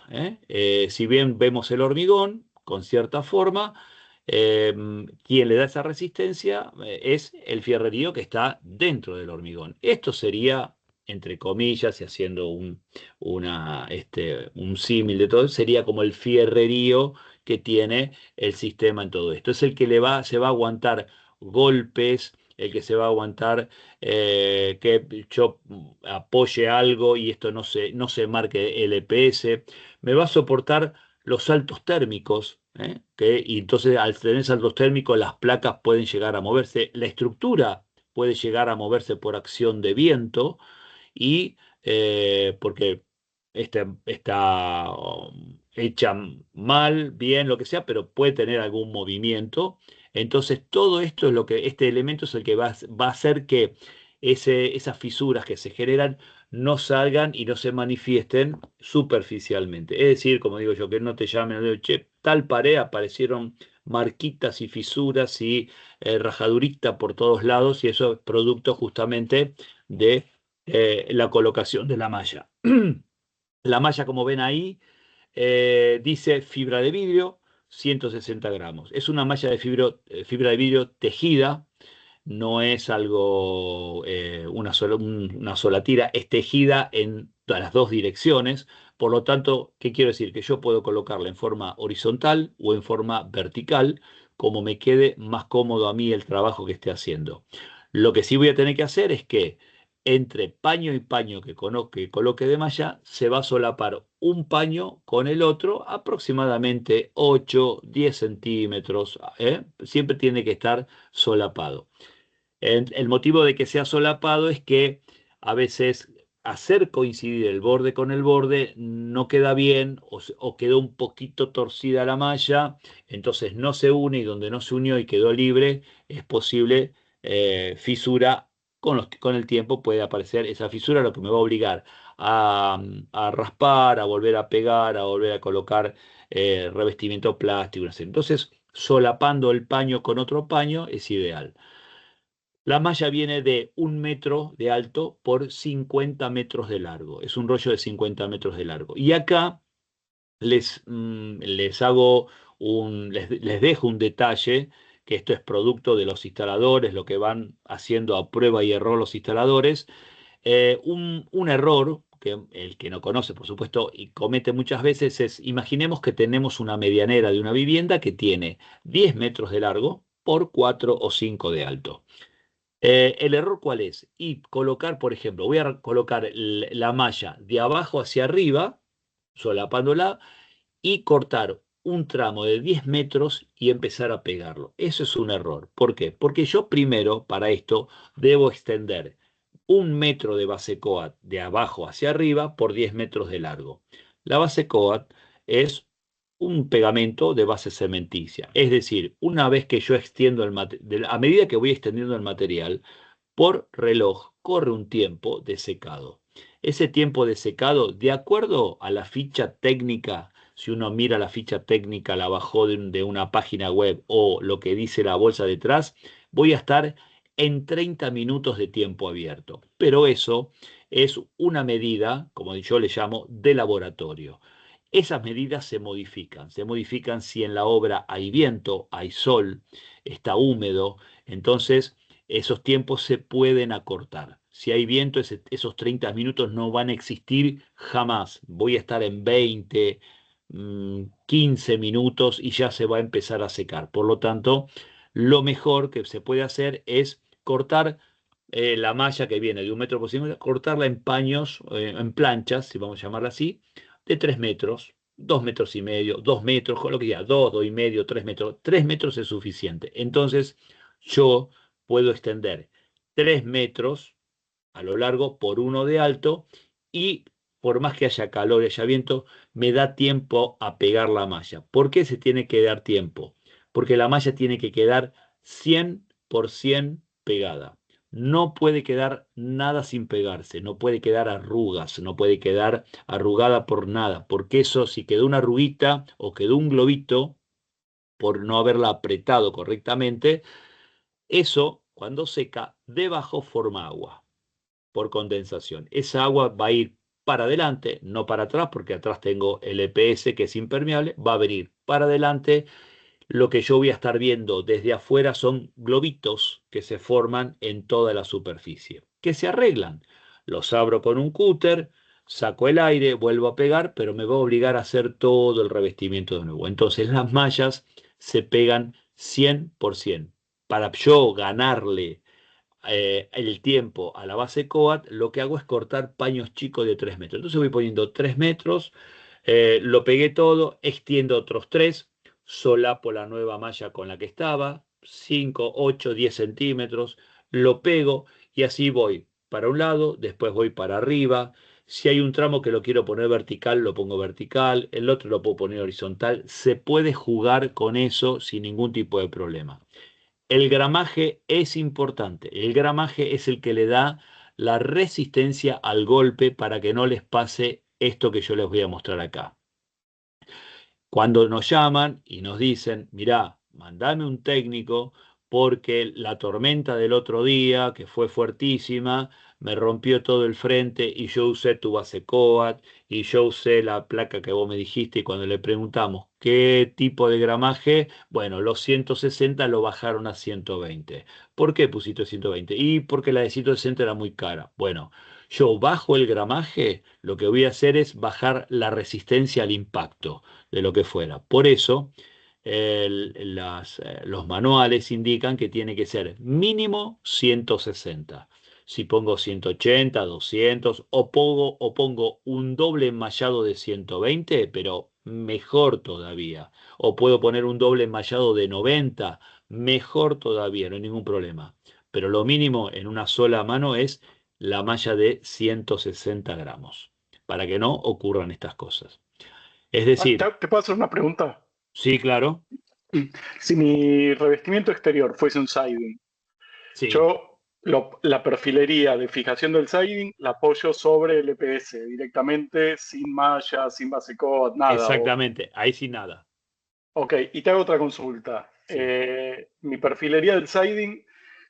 Si bien vemos el hormigón con cierta forma, eh, quien le da esa resistencia es el fierrerío que está dentro del hormigón. Esto sería, entre comillas, y haciendo un símil de todo, sería como el fierrerío que tiene el sistema en todo esto. Es el que se va a aguantar golpes, el que se va a aguantar que yo apoye algo y esto no se marque LPS. Me va a soportar los saltos térmicos, y entonces al tener saltos térmicos las placas pueden llegar a moverse, la estructura puede llegar a moverse por acción de viento y porque está hecha mal, bien, lo que sea, pero puede tener algún movimiento. Entonces, todo esto es lo que, este elemento es el que va a hacer que esas fisuras que se generan no salgan y no se manifiesten superficialmente. Es decir, como digo yo, que no te llamen, no digo, che, tal pared aparecieron marquitas y fisuras y rajaduritas por todos lados, y eso es producto justamente de la colocación de la malla. La malla, como ven ahí, dice fibra de vidrio, 160 gramos. Es una malla de fibra de vidrio tejida, no es algo, una sola tira, es tejida en las dos direcciones. Por lo tanto, ¿qué quiero decir? Que yo puedo colocarla en forma horizontal o en forma vertical, como me quede más cómodo a mí el trabajo que esté haciendo. Lo que sí voy a tener que hacer es que entre paño y paño que coloque de malla, se va a solapar un paño con el otro aproximadamente 8-10 centímetros. Siempre tiene que estar solapado. El motivo de que sea solapado es que a veces hacer coincidir el borde con el borde no queda bien, o quedó un poquito torcida la malla, entonces no se une, y donde no se unió y quedó libre, es posible fisura. Con el tiempo puede aparecer esa fisura, lo que me va a obligar a raspar, a volver a pegar, a volver a colocar revestimiento plástico. Entonces, solapando el paño con otro paño es ideal. La malla viene de 1 metro de alto por 50 metros de largo. Es un rollo de 50 metros de largo. Y acá les hago les dejo un detalle, que esto es producto de los instaladores, lo que van haciendo a prueba y error los instaladores. Un error que el que no conoce, por supuesto, y comete muchas veces es: imaginemos que tenemos una medianera de una vivienda que tiene 10 metros de largo por 4 o 5 de alto. ¿El error cuál es? Y colocar, por ejemplo, voy a colocar la malla de abajo hacia arriba, solapándola, y cortar un tramo de 10 metros y empezar a pegarlo. Eso es un error. ¿Por qué? Porque yo primero, para esto, debo extender 1 metro de base coat de abajo hacia arriba por 10 metros de largo. La base coat es un pegamento de base cementicia. Es decir, una vez que yo extiendo a medida que voy extendiendo el material, por reloj corre un tiempo de secado. Ese tiempo de secado, de acuerdo a la ficha técnica, si uno mira la ficha técnica, la bajó de una página web, o lo que dice la bolsa detrás, voy a estar en 30 minutos de tiempo abierto. Pero eso es una medida, como yo le llamo, de laboratorio. Esas medidas se modifican si en la obra hay viento, hay sol, está húmedo. Entonces esos tiempos se pueden acortar. Si hay viento, esos 30 minutos no van a existir jamás. Voy a estar en 20, 15 minutos y ya se va a empezar a secar. Por lo tanto, lo mejor que se puede hacer es cortar la malla que viene de 1 metro por 5, cortarla en paños, en planchas, si vamos a llamarla así, de 3 metros, 2 metros y medio, 2 metros, con lo que sea, 2, 2,5, 3 metros. 3 metros es suficiente. Entonces, yo puedo extender 3 metros a lo largo por 1 de alto, y por más que haya calor y haya viento, me da tiempo a pegar la malla. ¿Por qué se tiene que dar tiempo? Porque la malla tiene que quedar 100% pegada. No puede quedar nada sin pegarse, no puede quedar arrugas, no puede quedar arrugada por nada, porque eso, si quedó una arruguita o quedó un globito por no haberla apretado correctamente, eso, cuando seca, debajo forma agua por condensación. Esa agua va a ir para adelante, no para atrás, porque atrás tengo el EPS, que es impermeable, va a venir para adelante. Lo que yo voy a estar viendo desde afuera son globitos que se forman en toda la superficie, que se arreglan. Los abro con un cúter, saco el aire, vuelvo a pegar, pero me va a obligar a hacer todo el revestimiento de nuevo. Entonces las mallas se pegan 100%. Para yo ganarle el tiempo a la base coat, lo que hago es cortar paños chicos de 3 metros. Entonces voy poniendo 3 metros, lo pegué todo, extiendo otros 3, solapo la nueva malla con la que estaba, 5, 8, 10 centímetros, lo pego, y así voy para un lado, después voy para arriba. Si hay un tramo que lo quiero poner vertical, lo pongo vertical, el otro lo puedo poner horizontal. Se puede jugar con eso sin ningún tipo de problema. el gramaje es importante. El gramaje es el que le da la resistencia al golpe para que no les pase esto que yo les voy a mostrar acá. Cuando nos llaman y nos dicen, mirá, mandame un técnico porque la tormenta del otro día, que fue fuertísima, me rompió todo el frente y yo usé tu base COAT y yo usé la placa que vos me dijiste, y cuando le preguntamos qué tipo de gramaje, bueno, los 160 lo bajaron a 120. ¿Por qué pusiste 120? Y porque la de 160 era muy cara. Bueno, yo bajo el gramaje, lo que voy a hacer es bajar la resistencia al impacto de lo que fuera. Por eso, los manuales indican que tiene que ser mínimo 160. Si pongo 180, 200 o pongo un doble enmallado de 120, pero mejor todavía. O puedo poner un doble enmallado de 90, mejor todavía, no hay ningún problema. Pero lo mínimo en una sola mano es la malla de 160 gramos, para que no ocurran estas cosas. Es decir, ¿Te puedo hacer una pregunta? sí, claro, Si mi revestimiento exterior fuese un siding, sí, yo la perfilería de fijación del siding la apoyo sobre el EPS directamente, sin malla, sin base coat, nada. exactamente, ahí sí nada. Ok, y te hago otra consulta. Sí. Mi perfilería del siding,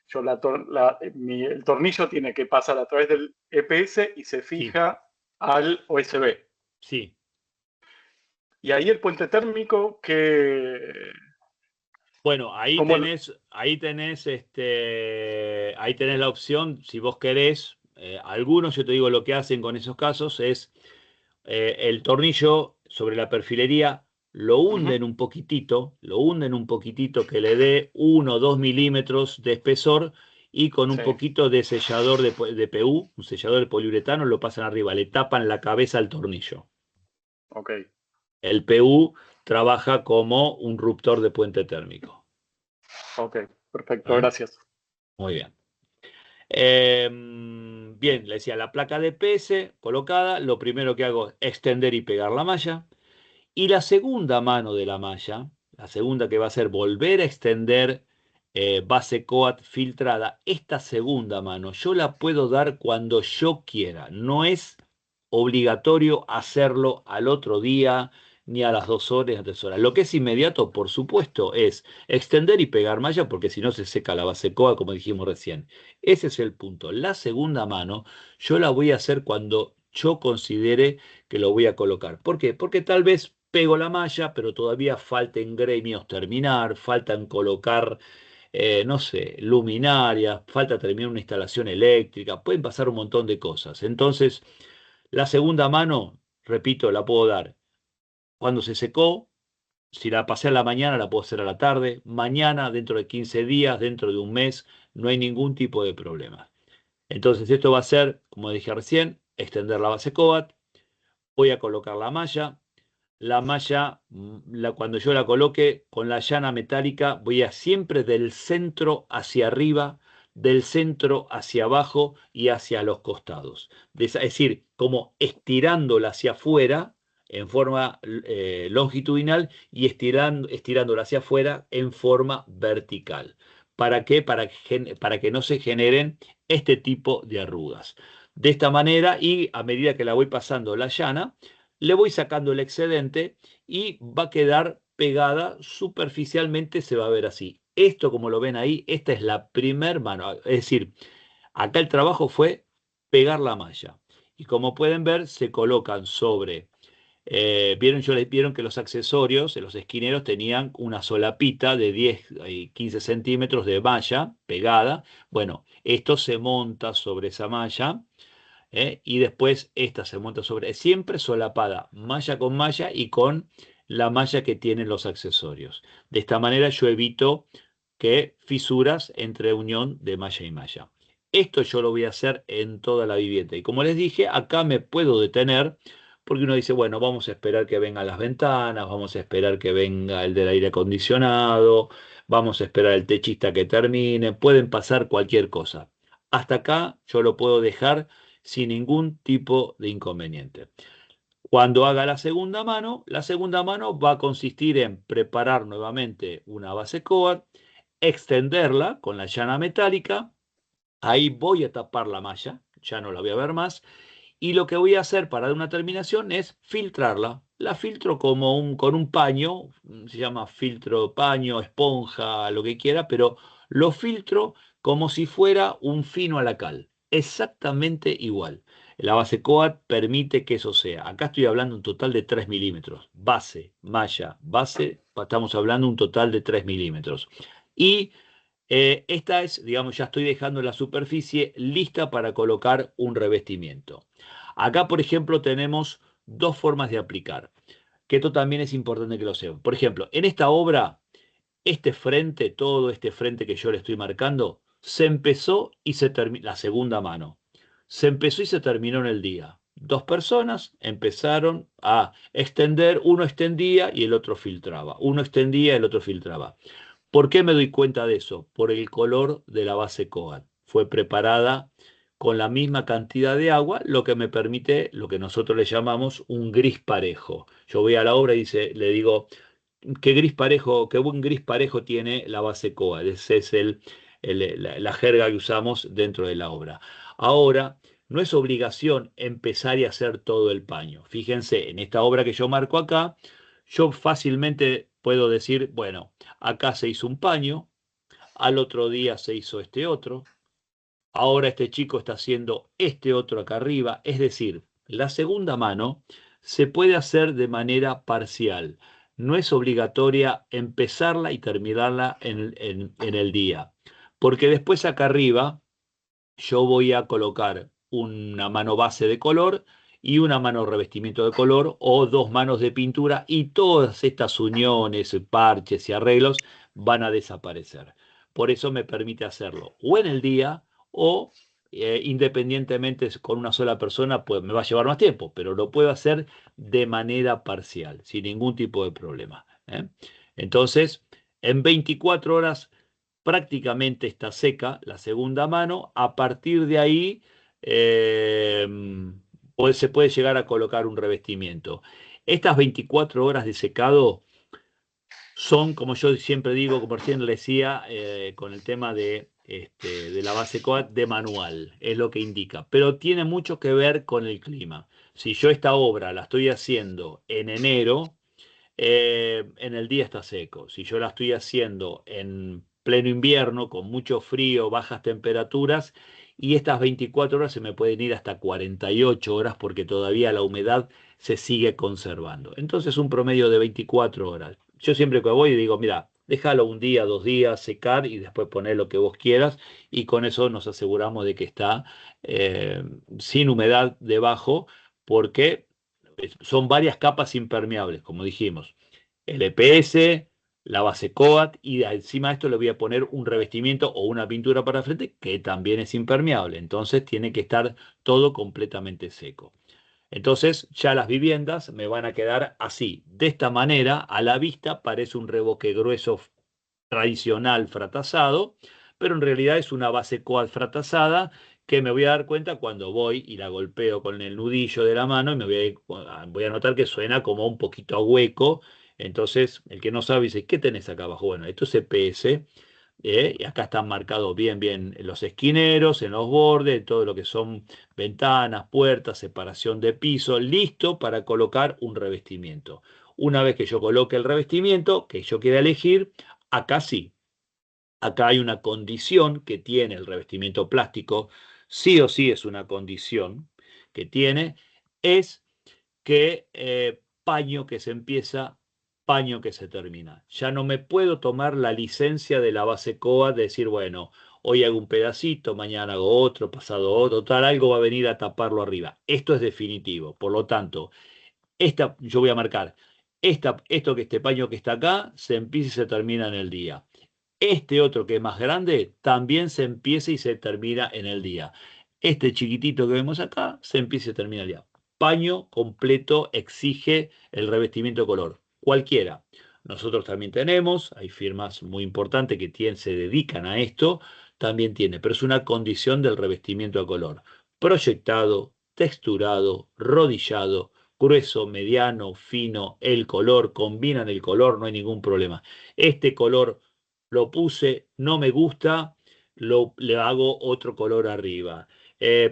yo el tornillo tiene que pasar a través del EPS y se fija al OSB. Sí. Y ahí el puente térmico que... Bueno, ahí tenés la opción, si vos querés. Algunos, yo te digo, lo que hacen con esos casos es el tornillo sobre la perfilería lo hunden un poquitito, que le dé 1 o 2 milímetros de espesor, y con un poquito de sellador de PU, un sellador de poliuretano, lo pasan arriba, le tapan la cabeza al tornillo. Ok. El PU trabaja como un ruptor de puente térmico. Ok, perfecto, gracias. Muy bien. Bien, le decía, la placa de PS colocada, lo primero que hago es extender y pegar la malla. Y la segunda mano de la malla, la segunda que va a ser volver a extender base coat filtrada, esta segunda mano yo la puedo dar cuando yo quiera. No es obligatorio hacerlo al otro día, ni a las 2 horas, ni a 3 horas. Lo que es inmediato, por supuesto, es extender y pegar malla, porque si no se seca la base coat, como dijimos recién. Ese es el punto. La segunda mano yo la voy a hacer cuando yo considere que lo voy a colocar. ¿Por qué? Porque tal vez pego la malla, pero todavía faltan gremios terminar, faltan colocar, no sé, luminarias, falta terminar una instalación eléctrica, pueden pasar un montón de cosas. Entonces, la segunda mano, repito, la puedo dar cuando se secó. Si la pasé a la mañana, la puedo hacer a la tarde. Mañana, dentro de 15 días, dentro de un mes, no hay ningún tipo de problema. Entonces, esto va a ser, como dije recién, extender la base coat. Voy a colocar la malla. La malla, cuando yo la coloque con la llana metálica, voy a siempre del centro hacia arriba, del centro hacia abajo y hacia los costados. Es decir, como estirándola hacia afuera en forma longitudinal y estirándola hacia afuera en forma vertical. ¿Para qué? Para que no se generen este tipo de arrugas. De esta manera, y a medida que la voy pasando la llana, le voy sacando el excedente y va a quedar pegada superficialmente, se va a ver así. Esto, como lo ven ahí, esta es la primer mano. Es decir, acá el trabajo fue pegar la malla. Y como pueden ver, se colocan sobre... vieron que los accesorios, los esquineros, tenían una solapita de 10 y 15 centímetros de malla pegada. Bueno, esto se monta sobre esa malla. Y después esta se monta sobre, siempre solapada, malla con malla y con la malla que tienen los accesorios. De esta manera yo evito que fisuras entre unión de malla y malla. Esto yo lo voy a hacer en toda la vivienda. Y como les dije, acá me puedo detener porque uno dice, bueno, vamos a esperar que vengan las ventanas, vamos a esperar que venga el del aire acondicionado, vamos a esperar el techista que termine, pueden pasar cualquier cosa. Hasta acá yo lo puedo dejar sin ningún tipo de inconveniente. Cuando haga la segunda mano va a consistir en preparar nuevamente una base coat, extenderla con la llana metálica. Ahí voy a tapar la malla, ya no la voy a ver más. Y lo que voy a hacer para dar una terminación es filtrarla. La filtro como con un paño, se llama filtro paño, esponja, lo que quiera, pero lo filtro como si fuera un fino a la cal. Exactamente igual. La base coat permite que eso sea. Acá estoy hablando un total de 3 milímetros. Base, malla, base, estamos hablando un total de 3 milímetros. Y esta es, digamos, ya estoy dejando la superficie lista para colocar un revestimiento. Acá, por ejemplo, tenemos dos formas de aplicar, que esto también es importante que lo sepan. Por ejemplo, en esta obra, este frente, todo este frente que yo le estoy marcando, se empezó y se terminó, la segunda mano, se empezó y se terminó en el día. Dos personas empezaron a extender, uno extendía y el otro filtraba. Uno extendía y el otro filtraba. ¿Por qué me doy cuenta de eso? Por el color de la base coat. Fue preparada con la misma cantidad de agua, lo que me permite lo que nosotros le llamamos un gris parejo. Yo voy a la obra y le digo, qué gris parejo, qué buen gris parejo tiene la base coat. Esa es la jerga que usamos dentro de la obra. Ahora, no es obligación empezar y hacer todo el paño. Fíjense, en esta obra que yo marco acá, yo fácilmente puedo decir, bueno, acá se hizo un paño, al otro día se hizo este otro, ahora este chico está haciendo este otro acá arriba. Es decir, la segunda mano se puede hacer de manera parcial. No es obligatoria empezarla y terminarla en el día. Porque después acá arriba yo voy a colocar una mano base de color y una mano revestimiento de color o dos manos de pintura y todas estas uniones, parches y arreglos van a desaparecer. Por eso me permite hacerlo o en el día o independientemente con una sola persona, pues me va a llevar más tiempo, pero lo puedo hacer de manera parcial, sin ningún tipo de problema. Entonces, en 24 horas prácticamente está seca la segunda mano. A partir de ahí pues se puede llegar a colocar un revestimiento. Estas 24 horas de secado son, como yo siempre digo, como recién le decía, con el tema de la base coat de manual, es lo que indica. Pero tiene mucho que ver con el clima. Si yo esta obra la estoy haciendo en enero, en el día está seco. Si yo la estoy haciendo en pleno invierno, con mucho frío, bajas temperaturas, y estas 24 horas se me pueden ir hasta 48 horas porque todavía la humedad se sigue conservando. Entonces un promedio de 24 horas. Yo siempre que voy digo, mira, déjalo un día, 2 días secar y después poner lo que vos quieras y con eso nos aseguramos de que está sin humedad debajo porque son varias capas impermeables, como dijimos. El EPS, la base coat y encima de esto le voy a poner un revestimiento o una pintura para frente que también es impermeable. Entonces tiene que estar todo completamente seco. Entonces ya las viviendas me van a quedar así. De esta manera, a la vista parece un revoque grueso tradicional fratazado, pero en realidad es una base coat fratazada que me voy a dar cuenta cuando voy y la golpeo con el nudillo de la mano y voy a notar que suena como un poquito a hueco. Entonces, el que no sabe dice, ¿qué tenés acá abajo? Bueno, esto es EPS. Y acá están marcados bien los esquineros, en los bordes, todo lo que son ventanas, puertas, separación de piso, listo para colocar un revestimiento. Una vez que yo coloque el revestimiento que yo quiera elegir, acá sí. Acá hay una condición que tiene el revestimiento plástico, sí o sí es una condición que tiene, es que paño que se empieza, paño que se termina. Ya no me puedo tomar la licencia de la base coat de decir, bueno, hoy hago un pedacito, mañana hago otro, pasado otro, tal, algo va a venir a taparlo arriba. Esto es definitivo. Por lo tanto, yo voy a marcar, este paño que está acá, se empieza y se termina en el día. Este otro que es más grande también se empieza y se termina en el día. Este chiquitito que vemos acá se empieza y se termina el día. Paño completo exige el revestimiento de color, cualquiera. Nosotros también tenemos, hay firmas muy importantes que se dedican a esto, también tiene, pero es una condición del revestimiento de color. Proyectado, texturado, rodillado, grueso, mediano, fino, el color, combinan el color, no hay ningún problema. Este color lo puse, no me gusta, le hago otro color arriba.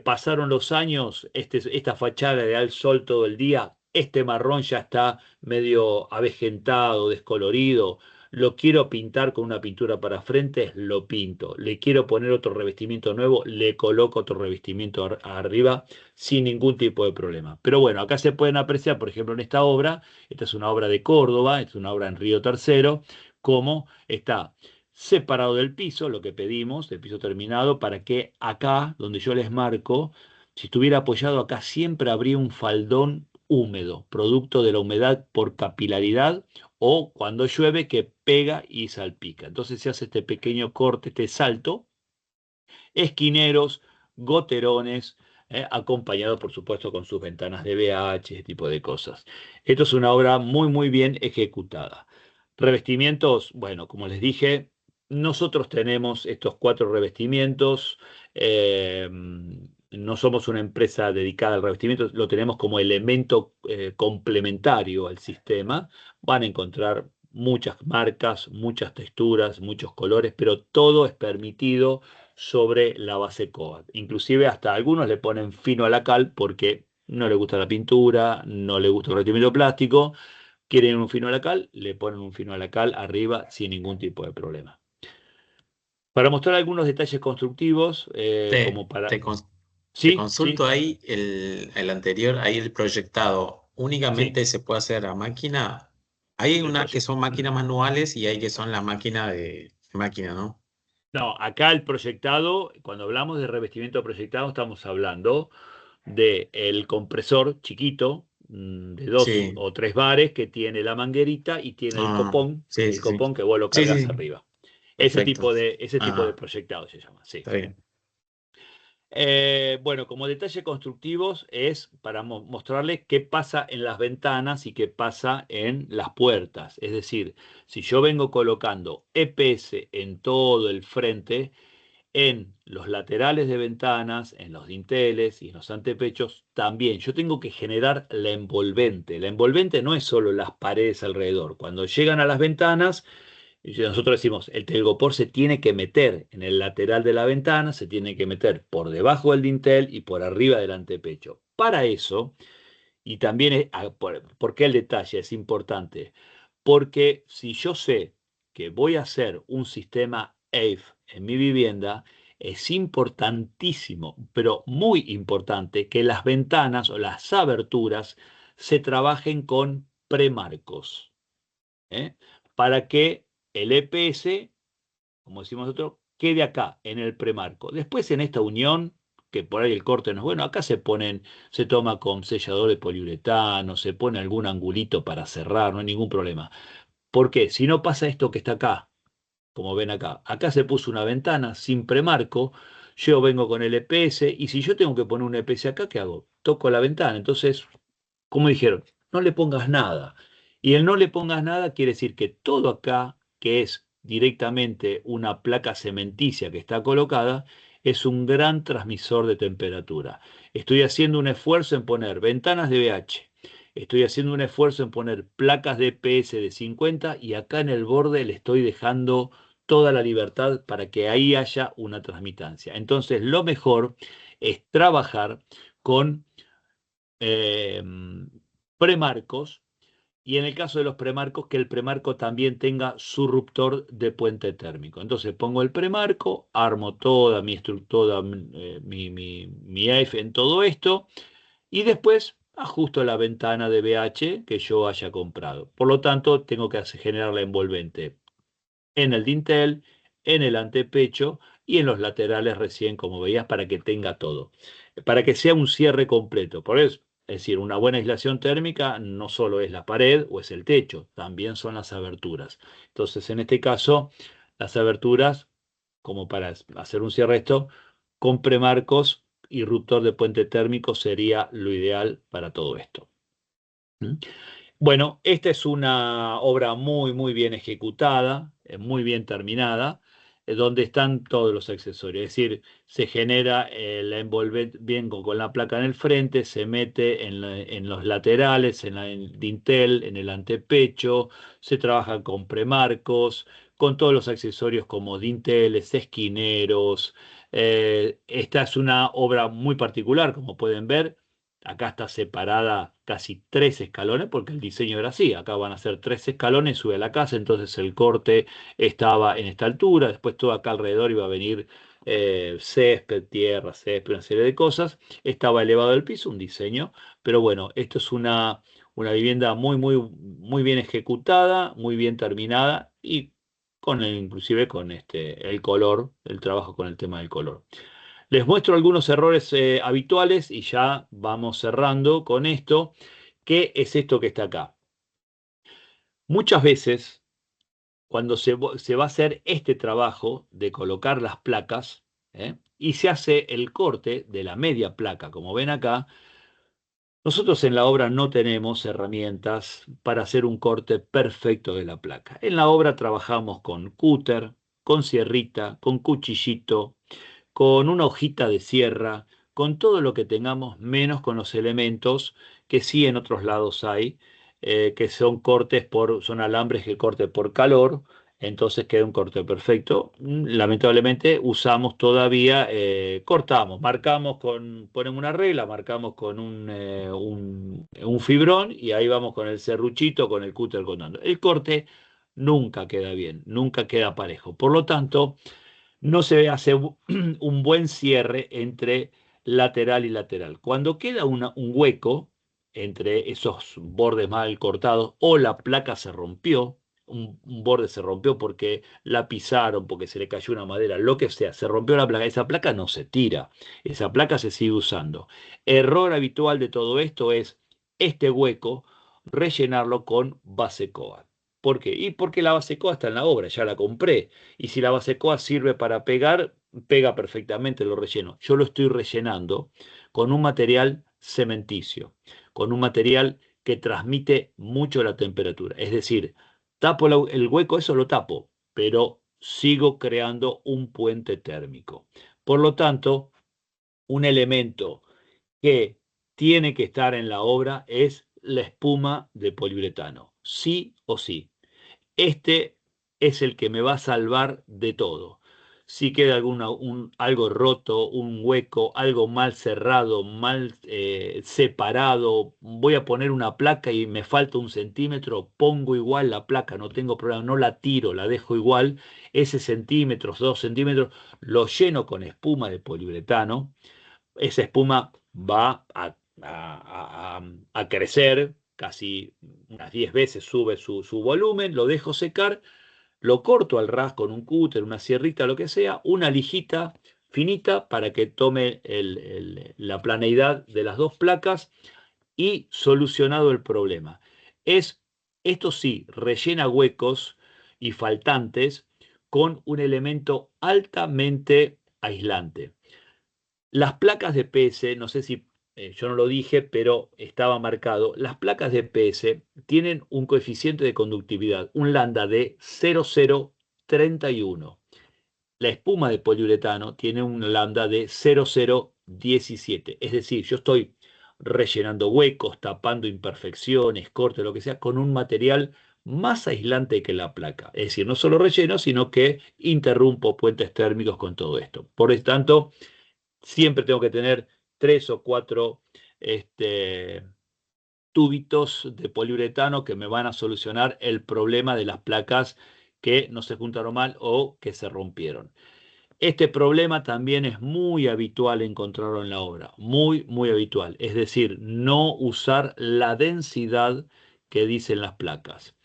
Pasaron los años, esta fachada de al sol todo el día, este marrón ya está medio avejentado, descolorido. Lo quiero pintar con una pintura para frente, lo pinto. Le quiero poner otro revestimiento nuevo, le coloco otro revestimiento arriba sin ningún tipo de problema. Pero bueno, acá se pueden apreciar, por ejemplo, en esta obra, esta es una obra de Córdoba, es una obra en Río Tercero, cómo está separado del piso, lo que pedimos, del piso terminado, para que acá, donde yo les marco, si estuviera apoyado acá, siempre habría un faldón húmedo, producto de la humedad por capilaridad o cuando llueve que pega y salpica. Entonces se hace este pequeño corte, este salto, esquineros, goterones, acompañado por supuesto con sus ventanas de BH, ese tipo de cosas. Esto es una obra muy, muy bien ejecutada. Revestimientos, bueno, como les dije, nosotros tenemos estos 4 revestimientos. No somos una empresa dedicada al revestimiento, lo tenemos como elemento complementario al sistema. Van a encontrar muchas marcas, muchas texturas, muchos colores, pero todo es permitido sobre la base Coat. Inclusive hasta algunos le ponen fino a la cal porque no le gusta la pintura, no le gusta el revestimiento plástico, quieren un fino a la cal, le ponen un fino a la cal arriba sin ningún tipo de problema. Para mostrar algunos detalles constructivos, como para... Te Sí, consulto ahí el anterior, ahí el proyectado. sí, ¿Únicamente se puede hacer a máquina? Hay el una que proyecto. son máquinas manuales y hay que son la máquina de máquina, ¿no? No, acá el proyectado, cuando hablamos de revestimiento proyectado, estamos hablando de el compresor chiquito, de 2 Sí. o 3 bares, que tiene la manguerita y tiene Sí, el sí, sí. copón que vos lo Sí, sí, cargas sí. arriba. Perfecto. Ese tipo de Ah, proyectado se llama, sí. está bien. Bueno, como detalle constructivos es para mostrarles qué pasa en las ventanas y qué pasa en las puertas. Es decir, si yo vengo colocando EPS en todo el frente, en los laterales de ventanas, en los dinteles y en los antepechos, también yo tengo que generar la envolvente. La envolvente no es solo las paredes alrededor. Cuando llegan a las ventanas, nosotros decimos, el telgopor se tiene que meter en el lateral de la ventana, se tiene que meter por debajo del dintel y por arriba del antepecho. Para eso, y también, ¿por qué el detalle es importante? Porque si yo sé que voy a hacer un sistema AIF en mi vivienda, es importantísimo, pero muy importante, que las ventanas o las aberturas se trabajen con premarcos, ¿eh? Para que el EPS, como decimos nosotros, quede acá, en el premarco. Después en esta unión, que por ahí el corte no es bueno, acá se toma con sellador de poliuretano, se pone algún angulito para cerrar, no hay ningún problema. ¿Por qué? Si no pasa esto que está acá, como ven acá se puso una ventana sin premarco, yo vengo con el EPS y si yo tengo que poner un EPS acá, ¿qué hago? Toco la ventana, entonces, como dijeron, no le pongas nada. Y el no le pongas nada quiere decir que todo acá, que es directamente una placa cementicia que está colocada, es un gran transmisor de temperatura. Estoy haciendo un esfuerzo en poner ventanas de BH. Estoy haciendo un esfuerzo en poner placas de EPS de 50 y acá en el borde le estoy dejando toda la libertad para que ahí haya una transmitancia. Entonces, lo mejor es trabajar con eh, premarcos y en el caso de los premarcos, que el premarco también tenga su ruptor de puente térmico. Entonces pongo el premarco, armo toda mi estructura, mi EIF en todo esto y después ajusto la ventana de BH que yo haya comprado. Por lo tanto, tengo que generar la envolvente en el dintel, en el antepecho y en los laterales recién, como veías, para que tenga todo. Para que sea un cierre completo. Por eso, es decir, una buena aislación térmica no solo es la pared o es el techo, también son las aberturas. Entonces, en este caso, las aberturas, como para hacer un cierre esto, con premarcos y ruptor de puente térmico sería lo ideal para todo esto. ¿Mm? Bueno, esta es una obra muy, muy bien ejecutada, muy bien terminada, donde están todos los accesorios. Es decir, se genera la envolvente bien con la placa en el frente, se mete en los laterales, en el dintel, en el antepecho, se trabaja con premarcos, con todos los accesorios como dinteles, esquineros. Esta es una obra muy particular, como pueden ver. Acá está separada casi 3 escalones, porque el diseño era así. Acá van a ser 3 escalones, sube a la casa, entonces el corte estaba en esta altura, después todo acá alrededor iba a venir césped, tierra, césped, una serie de cosas. Estaba elevado el piso, un diseño, pero bueno, esto es una vivienda muy bien ejecutada, muy bien terminada y inclusive con el color, el trabajo con el tema del color. Les muestro algunos errores habituales y ya vamos cerrando con esto. ¿Qué es esto que está acá? Muchas veces, cuando se va a hacer este trabajo de colocar las placas, y se hace el corte de la media placa, como ven acá, nosotros en la obra no tenemos herramientas para hacer un corte perfecto de la placa. En la obra trabajamos con cúter, con sierrita, con cuchillito, con una hojita de sierra, con todo lo que tengamos, menos con los elementos que sí en otros lados hay, que son son alambres que corte por calor, entonces queda un corte perfecto. Lamentablemente usamos todavía, cortamos, ponemos una regla, marcamos con un fibrón y ahí vamos con el serruchito, con el cúter cortando. El corte nunca queda bien, nunca queda parejo. Por lo tanto, no se hace un buen cierre entre lateral y lateral. Cuando queda un hueco entre esos bordes mal cortados o la placa se rompió, un borde se rompió porque la pisaron, porque se le cayó una madera, lo que sea, se rompió la placa, esa placa no se tira, esa placa se sigue usando. Error habitual de todo esto es este hueco rellenarlo con base coat. ¿Por qué? Y porque la base coat está en la obra, ya la compré. Y si la base coat sirve para pegar, pega perfectamente, lo relleno. Yo lo estoy rellenando con un material cementicio, con un material que transmite mucho la temperatura. Es decir, tapo el hueco, eso lo tapo, pero sigo creando un puente térmico. Por lo tanto, un elemento que tiene que estar en la obra es la espuma de poliuretano, sí o sí. Este es el que me va a salvar de todo. Si queda algo roto, un hueco, algo mal cerrado, mal separado, voy a poner una placa y me falta 1 centímetro, pongo igual la placa, no tengo problema, no la tiro, la dejo igual, ese centímetro, 2 centímetros, lo lleno con espuma de poliuretano. Esa espuma va a crecer, casi unas 10 veces sube su volumen, lo dejo secar, lo corto al ras con un cúter, una sierrita, lo que sea, una lijita finita para que tome la planeidad de las dos placas y solucionado el problema. Esto sí, rellena huecos y faltantes con un elemento altamente aislante. Las placas de PS, no sé si yo no lo dije, pero estaba marcado, las placas de PS tienen un coeficiente de conductividad, un lambda de 0,031. La espuma de poliuretano tiene un lambda de 0,017. Es decir, yo estoy rellenando huecos, tapando imperfecciones, cortes, lo que sea, con un material más aislante que la placa. Es decir, no solo relleno, sino que interrumpo puentes térmicos con todo esto. Por lo tanto, siempre tengo que tener 3 o 4 tubitos de poliuretano que me van a solucionar el problema de las placas que no se juntaron mal o que se rompieron. Este problema también es muy habitual encontrarlo en la obra, muy habitual. Es decir, no usar la densidad que dicen las placas.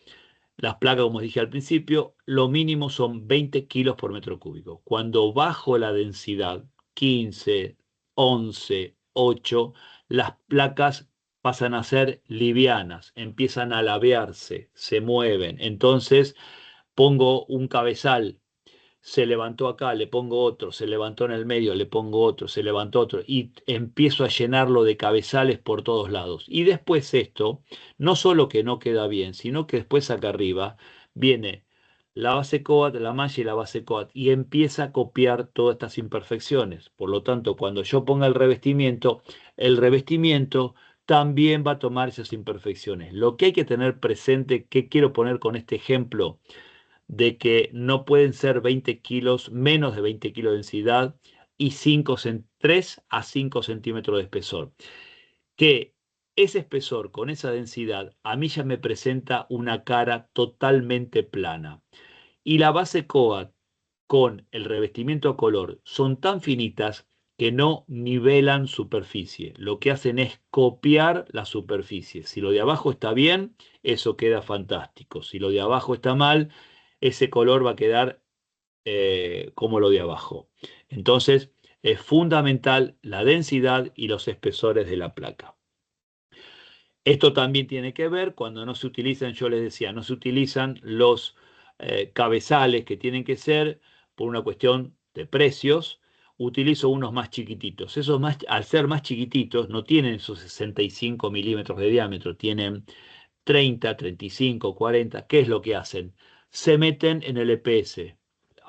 Las placas, como dije al principio, lo mínimo son 20 kilos por metro cúbico. Cuando bajo la densidad, 15, 11, 8, las placas pasan a ser livianas, empiezan a lavearse, se mueven. Entonces pongo un cabezal, se levantó acá, le pongo otro, se levantó en el medio, le pongo otro, se levantó otro, y empiezo a llenarlo de cabezales por todos lados. Y después esto, no solo que no queda bien, sino que después acá arriba viene la base coat, la malla y la base coat, y empieza a copiar todas estas imperfecciones. Por lo tanto, cuando yo ponga el revestimiento también va a tomar esas imperfecciones. Lo que hay que tener presente, ¿qué quiero poner con este ejemplo? de que no pueden ser 20 kilos, menos de 20 kilos de densidad y 3 a 5 centímetros de espesor. Que ese espesor con esa densidad a mí ya me presenta una cara totalmente plana. Y la base coat con el revestimiento a color son tan finitas que no nivelan superficie. Lo que hacen es copiar la superficie. Si lo de abajo está bien, eso queda fantástico. Si lo de abajo está mal, ese color va a quedar como lo de abajo. Entonces, es fundamental la densidad y los espesores de la placa. Esto también tiene que ver cuando no se utilizan, yo les decía, no se utilizan los cabezales que tienen que ser por una cuestión de precios. Utilizo unos más chiquititos. Esos más, al ser más chiquititos, no tienen esos 65 milímetros de diámetro, tienen 30, 35, 40. ¿Qué es lo que hacen? Se meten en el EPS,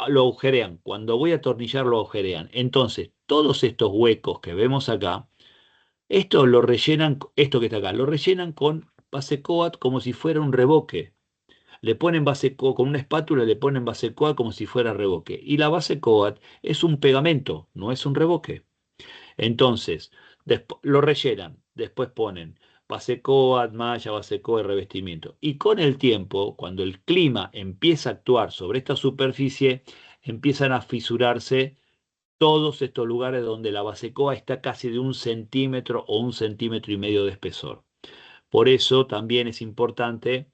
lo agujerean. Cuando voy a atornillar, lo agujerean. Entonces, todos estos huecos que vemos acá, esto lo rellenan, esto que está acá, lo rellenan con base coat como si fuera un reboque. Le ponen base coat, con una espátula le ponen base coat como si fuera reboque. Y la base coat es un pegamento, no es un reboque. Entonces, lo rellenan, después ponen base coat, malla, base coat, revestimiento. Y con el tiempo, cuando el clima empieza a actuar sobre esta superficie, empiezan a fisurarse todos estos lugares donde la base coat está casi de 1 centímetro o 1,5 centímetros de espesor. Por eso también es importante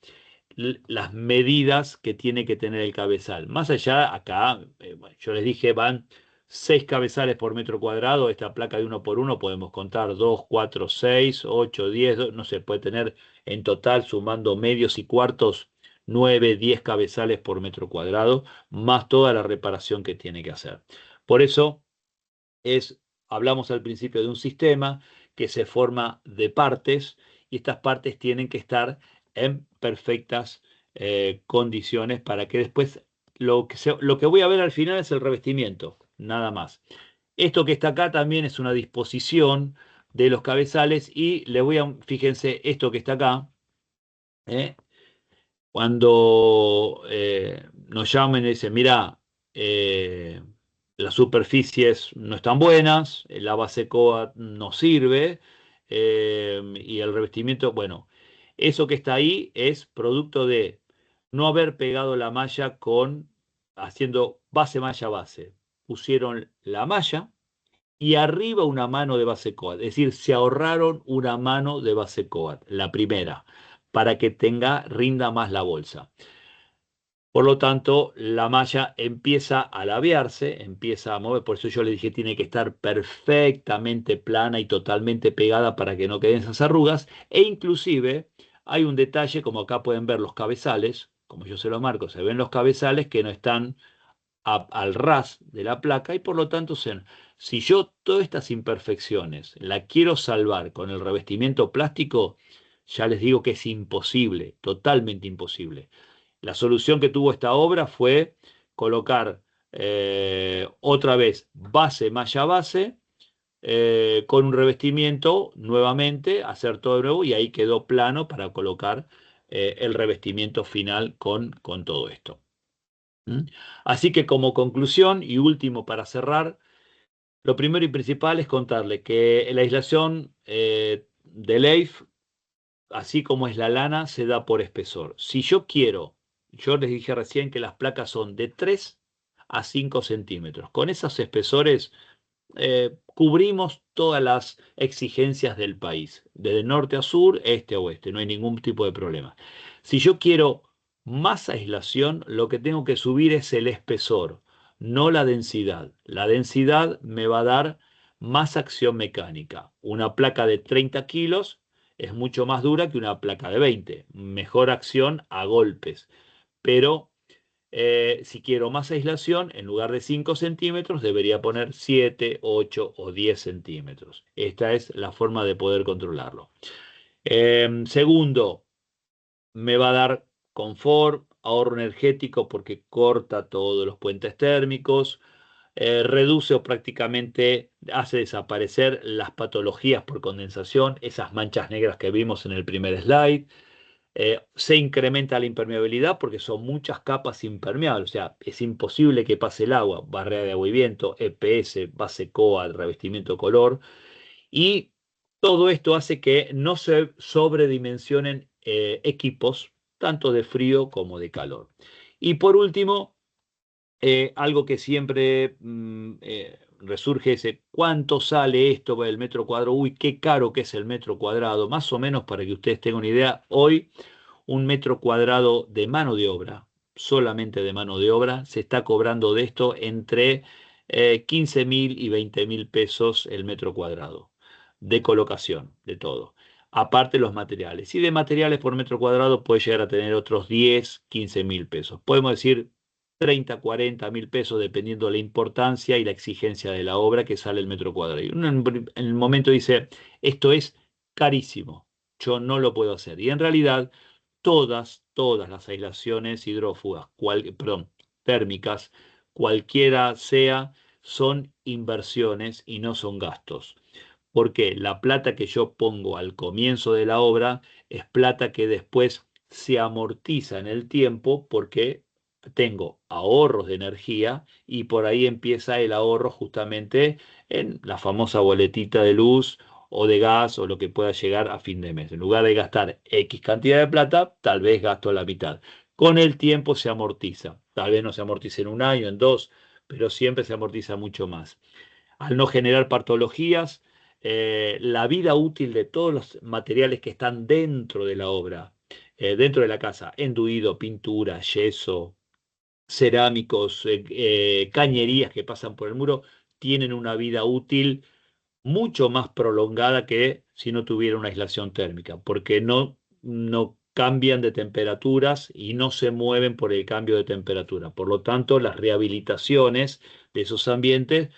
las medidas que tiene que tener el cabezal. Más allá, acá, bueno, yo les dije, van 6 cabezales por metro cuadrado. Esta placa de 1 por 1 podemos contar 2, 4, 6, 8, 10, no se puede tener en total, sumando medios y cuartos, 9, 10 cabezales por metro cuadrado, más toda la reparación que tiene que hacer. Por eso hablamos al principio de un sistema que se forma de partes y estas partes tienen que estar en perfectas condiciones para que después lo que voy a ver al final es el revestimiento, nada más. Esto que está acá también es una disposición de los cabezales y fíjense, esto que está acá, cuando nos llamen y dicen, mira, las superficies no están buenas, la base coat no sirve y el revestimiento, bueno, eso que está ahí es producto de no haber pegado la malla haciendo base, malla, base. Pusieron la malla y arriba una mano de base coat, es decir, se ahorraron una mano de base coat, la primera, para que rinda más la bolsa. Por lo tanto, la malla empieza a ladearse, empieza a mover, por eso yo le dije tiene que estar perfectamente plana y totalmente pegada para que no queden esas arrugas, e inclusive hay un detalle, como acá pueden ver los cabezales, como yo se lo marco, se ven los cabezales que no están al ras de la placa y por lo tanto, si yo todas estas imperfecciones la quiero salvar con el revestimiento plástico, ya les digo que es imposible, totalmente imposible. La solución que tuvo esta obra fue colocar otra vez base, malla, base, con un revestimiento nuevamente, hacer todo de nuevo y ahí quedó plano para colocar el revestimiento final con todo esto. Así que como conclusión y último para cerrar, lo primero y principal es contarle que la aislación de Leif, así como es la lana, se da por espesor. Si yo les dije recién que las placas son de 3 a 5 centímetros. Con esos espesores cubrimos todas las exigencias del país, desde norte a sur, este a oeste, no hay ningún tipo de problema. Si yo quiero más aislación, lo que tengo que subir es el espesor, no la densidad. La densidad me va a dar más acción mecánica. Una placa de 30 kilos es mucho más dura que una placa de 20. Mejor acción a golpes. Pero si quiero más aislación, en lugar de 5 centímetros, debería poner 7, 8 o 10 centímetros. Esta es la forma de poder controlarlo. Segundo, me va a dar confort, ahorro energético porque corta todos los puentes térmicos, reduce o prácticamente hace desaparecer las patologías por condensación, esas manchas negras que vimos en el primer slide. Se incrementa la impermeabilidad porque son muchas capas impermeables, o sea, es imposible que pase el agua, barrera de agua y viento, EPS, base COA, revestimiento color, y todo esto hace que no se sobredimensionen equipos, tanto de frío como de calor. Y por último, algo que siempre resurge es cuánto sale esto del metro cuadrado. Uy, qué caro que es el metro cuadrado. Más o menos para que ustedes tengan una idea, hoy un metro cuadrado de mano de obra, solamente de mano de obra, se está cobrando de esto entre 15.000 y 20.000 pesos el metro cuadrado de colocación, de todo. Aparte los materiales. Y de materiales por metro cuadrado puede llegar a tener otros 10, 15.000 pesos. Podemos decir 30, 40.000 pesos, dependiendo de la importancia y la exigencia de la obra que sale el metro cuadrado. Y uno en el momento dice, esto es carísimo, yo no lo puedo hacer. Y en realidad, todas las aislaciones hidrófugas, térmicas, cualquiera sea, son inversiones y no son gastos. Porque la plata que yo pongo al comienzo de la obra es plata que después se amortiza en el tiempo porque tengo ahorros de energía y por ahí empieza el ahorro justamente en la famosa boletita de luz o de gas o lo que pueda llegar a fin de mes. En lugar de gastar X cantidad de plata, tal vez gasto la mitad. Con el tiempo se amortiza. Tal vez no se amortice en un año, en dos, pero siempre se amortiza mucho más. Al no generar patologías, la vida útil de todos los materiales que están dentro de la obra, dentro de la casa, enduido, pintura, yeso, cerámicos, cañerías que pasan por el muro, tienen una vida útil mucho más prolongada que si no tuviera una aislación térmica, porque no cambian de temperaturas y no se mueven por el cambio de temperatura. Por lo tanto, las rehabilitaciones de esos ambientes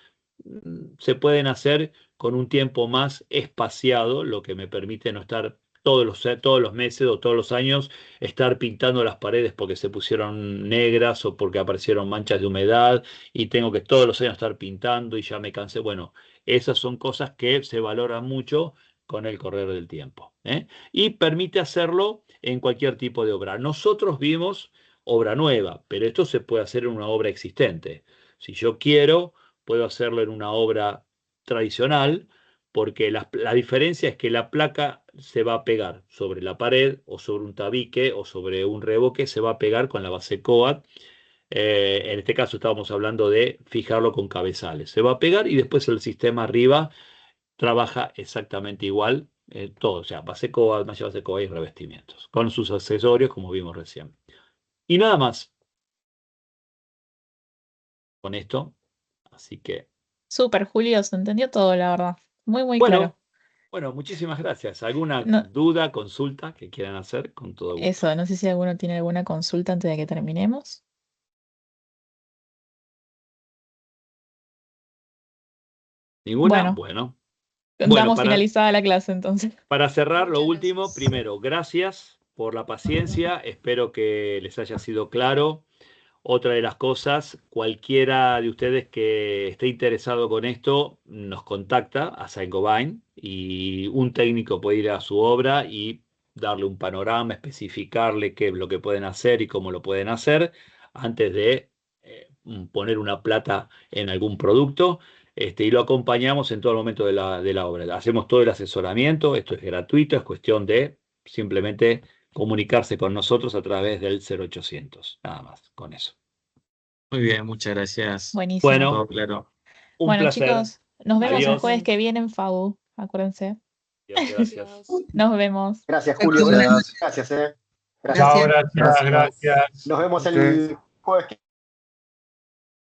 se pueden hacer con un tiempo más espaciado, lo que me permite no estar todos los meses o todos los años estar pintando las paredes porque se pusieron negras o porque aparecieron manchas de humedad y tengo que todos los años estar pintando y ya me cansé. Bueno, esas son cosas que se valoran mucho con el correr del tiempo, ¿eh? Y permite hacerlo en cualquier tipo de obra. Nosotros vimos obra nueva, pero esto se puede hacer en una obra existente. Si yo quiero, puedo hacerlo en una obra tradicional, porque la diferencia es que la placa se va a pegar sobre la pared o sobre un tabique o sobre un revoque, se va a pegar con la base COAT. En este caso estábamos hablando de fijarlo con cabezales. Se va a pegar y después el sistema arriba trabaja exactamente igual, todo, o sea, base COAT, malla base COAT y revestimientos, con sus accesorios como vimos recién. Y nada más con esto, así que... Súper, Julio, se entendió todo, la verdad. Muy, muy claro. Bueno, muchísimas gracias. ¿Alguna No, duda, consulta que quieran hacer? Con todo gusto. eso, no sé si alguno tiene alguna consulta antes de que terminemos. ¿Ninguna? Bueno, Bueno, damos finalizada la clase entonces. para cerrar, lo Muchas último, gracias. primero, gracias por la paciencia. Espero que les haya sido claro. Otra de las cosas, cualquiera de ustedes que esté interesado con esto, nos contacta a Saint-Gobain y un técnico puede ir a su obra y darle un panorama, especificarle qué es lo que pueden hacer y cómo lo pueden hacer antes de poner una plata en algún producto. Y lo acompañamos en todo el momento de la obra. Hacemos todo el asesoramiento, esto es gratuito, es cuestión de simplemente comunicarse con nosotros a través del 0800. Nada más, con eso. Muy bien, muchas gracias. Buenísimo. Bueno, Todo claro. un Bueno, placer. chicos, nos vemos el Adiós. jueves que viene en FAU, acuérdense. Gracias. Nos vemos. Gracias, Julio. Gracias. Gracias, Chao, Gracias. gracias. Nos vemos el jueves que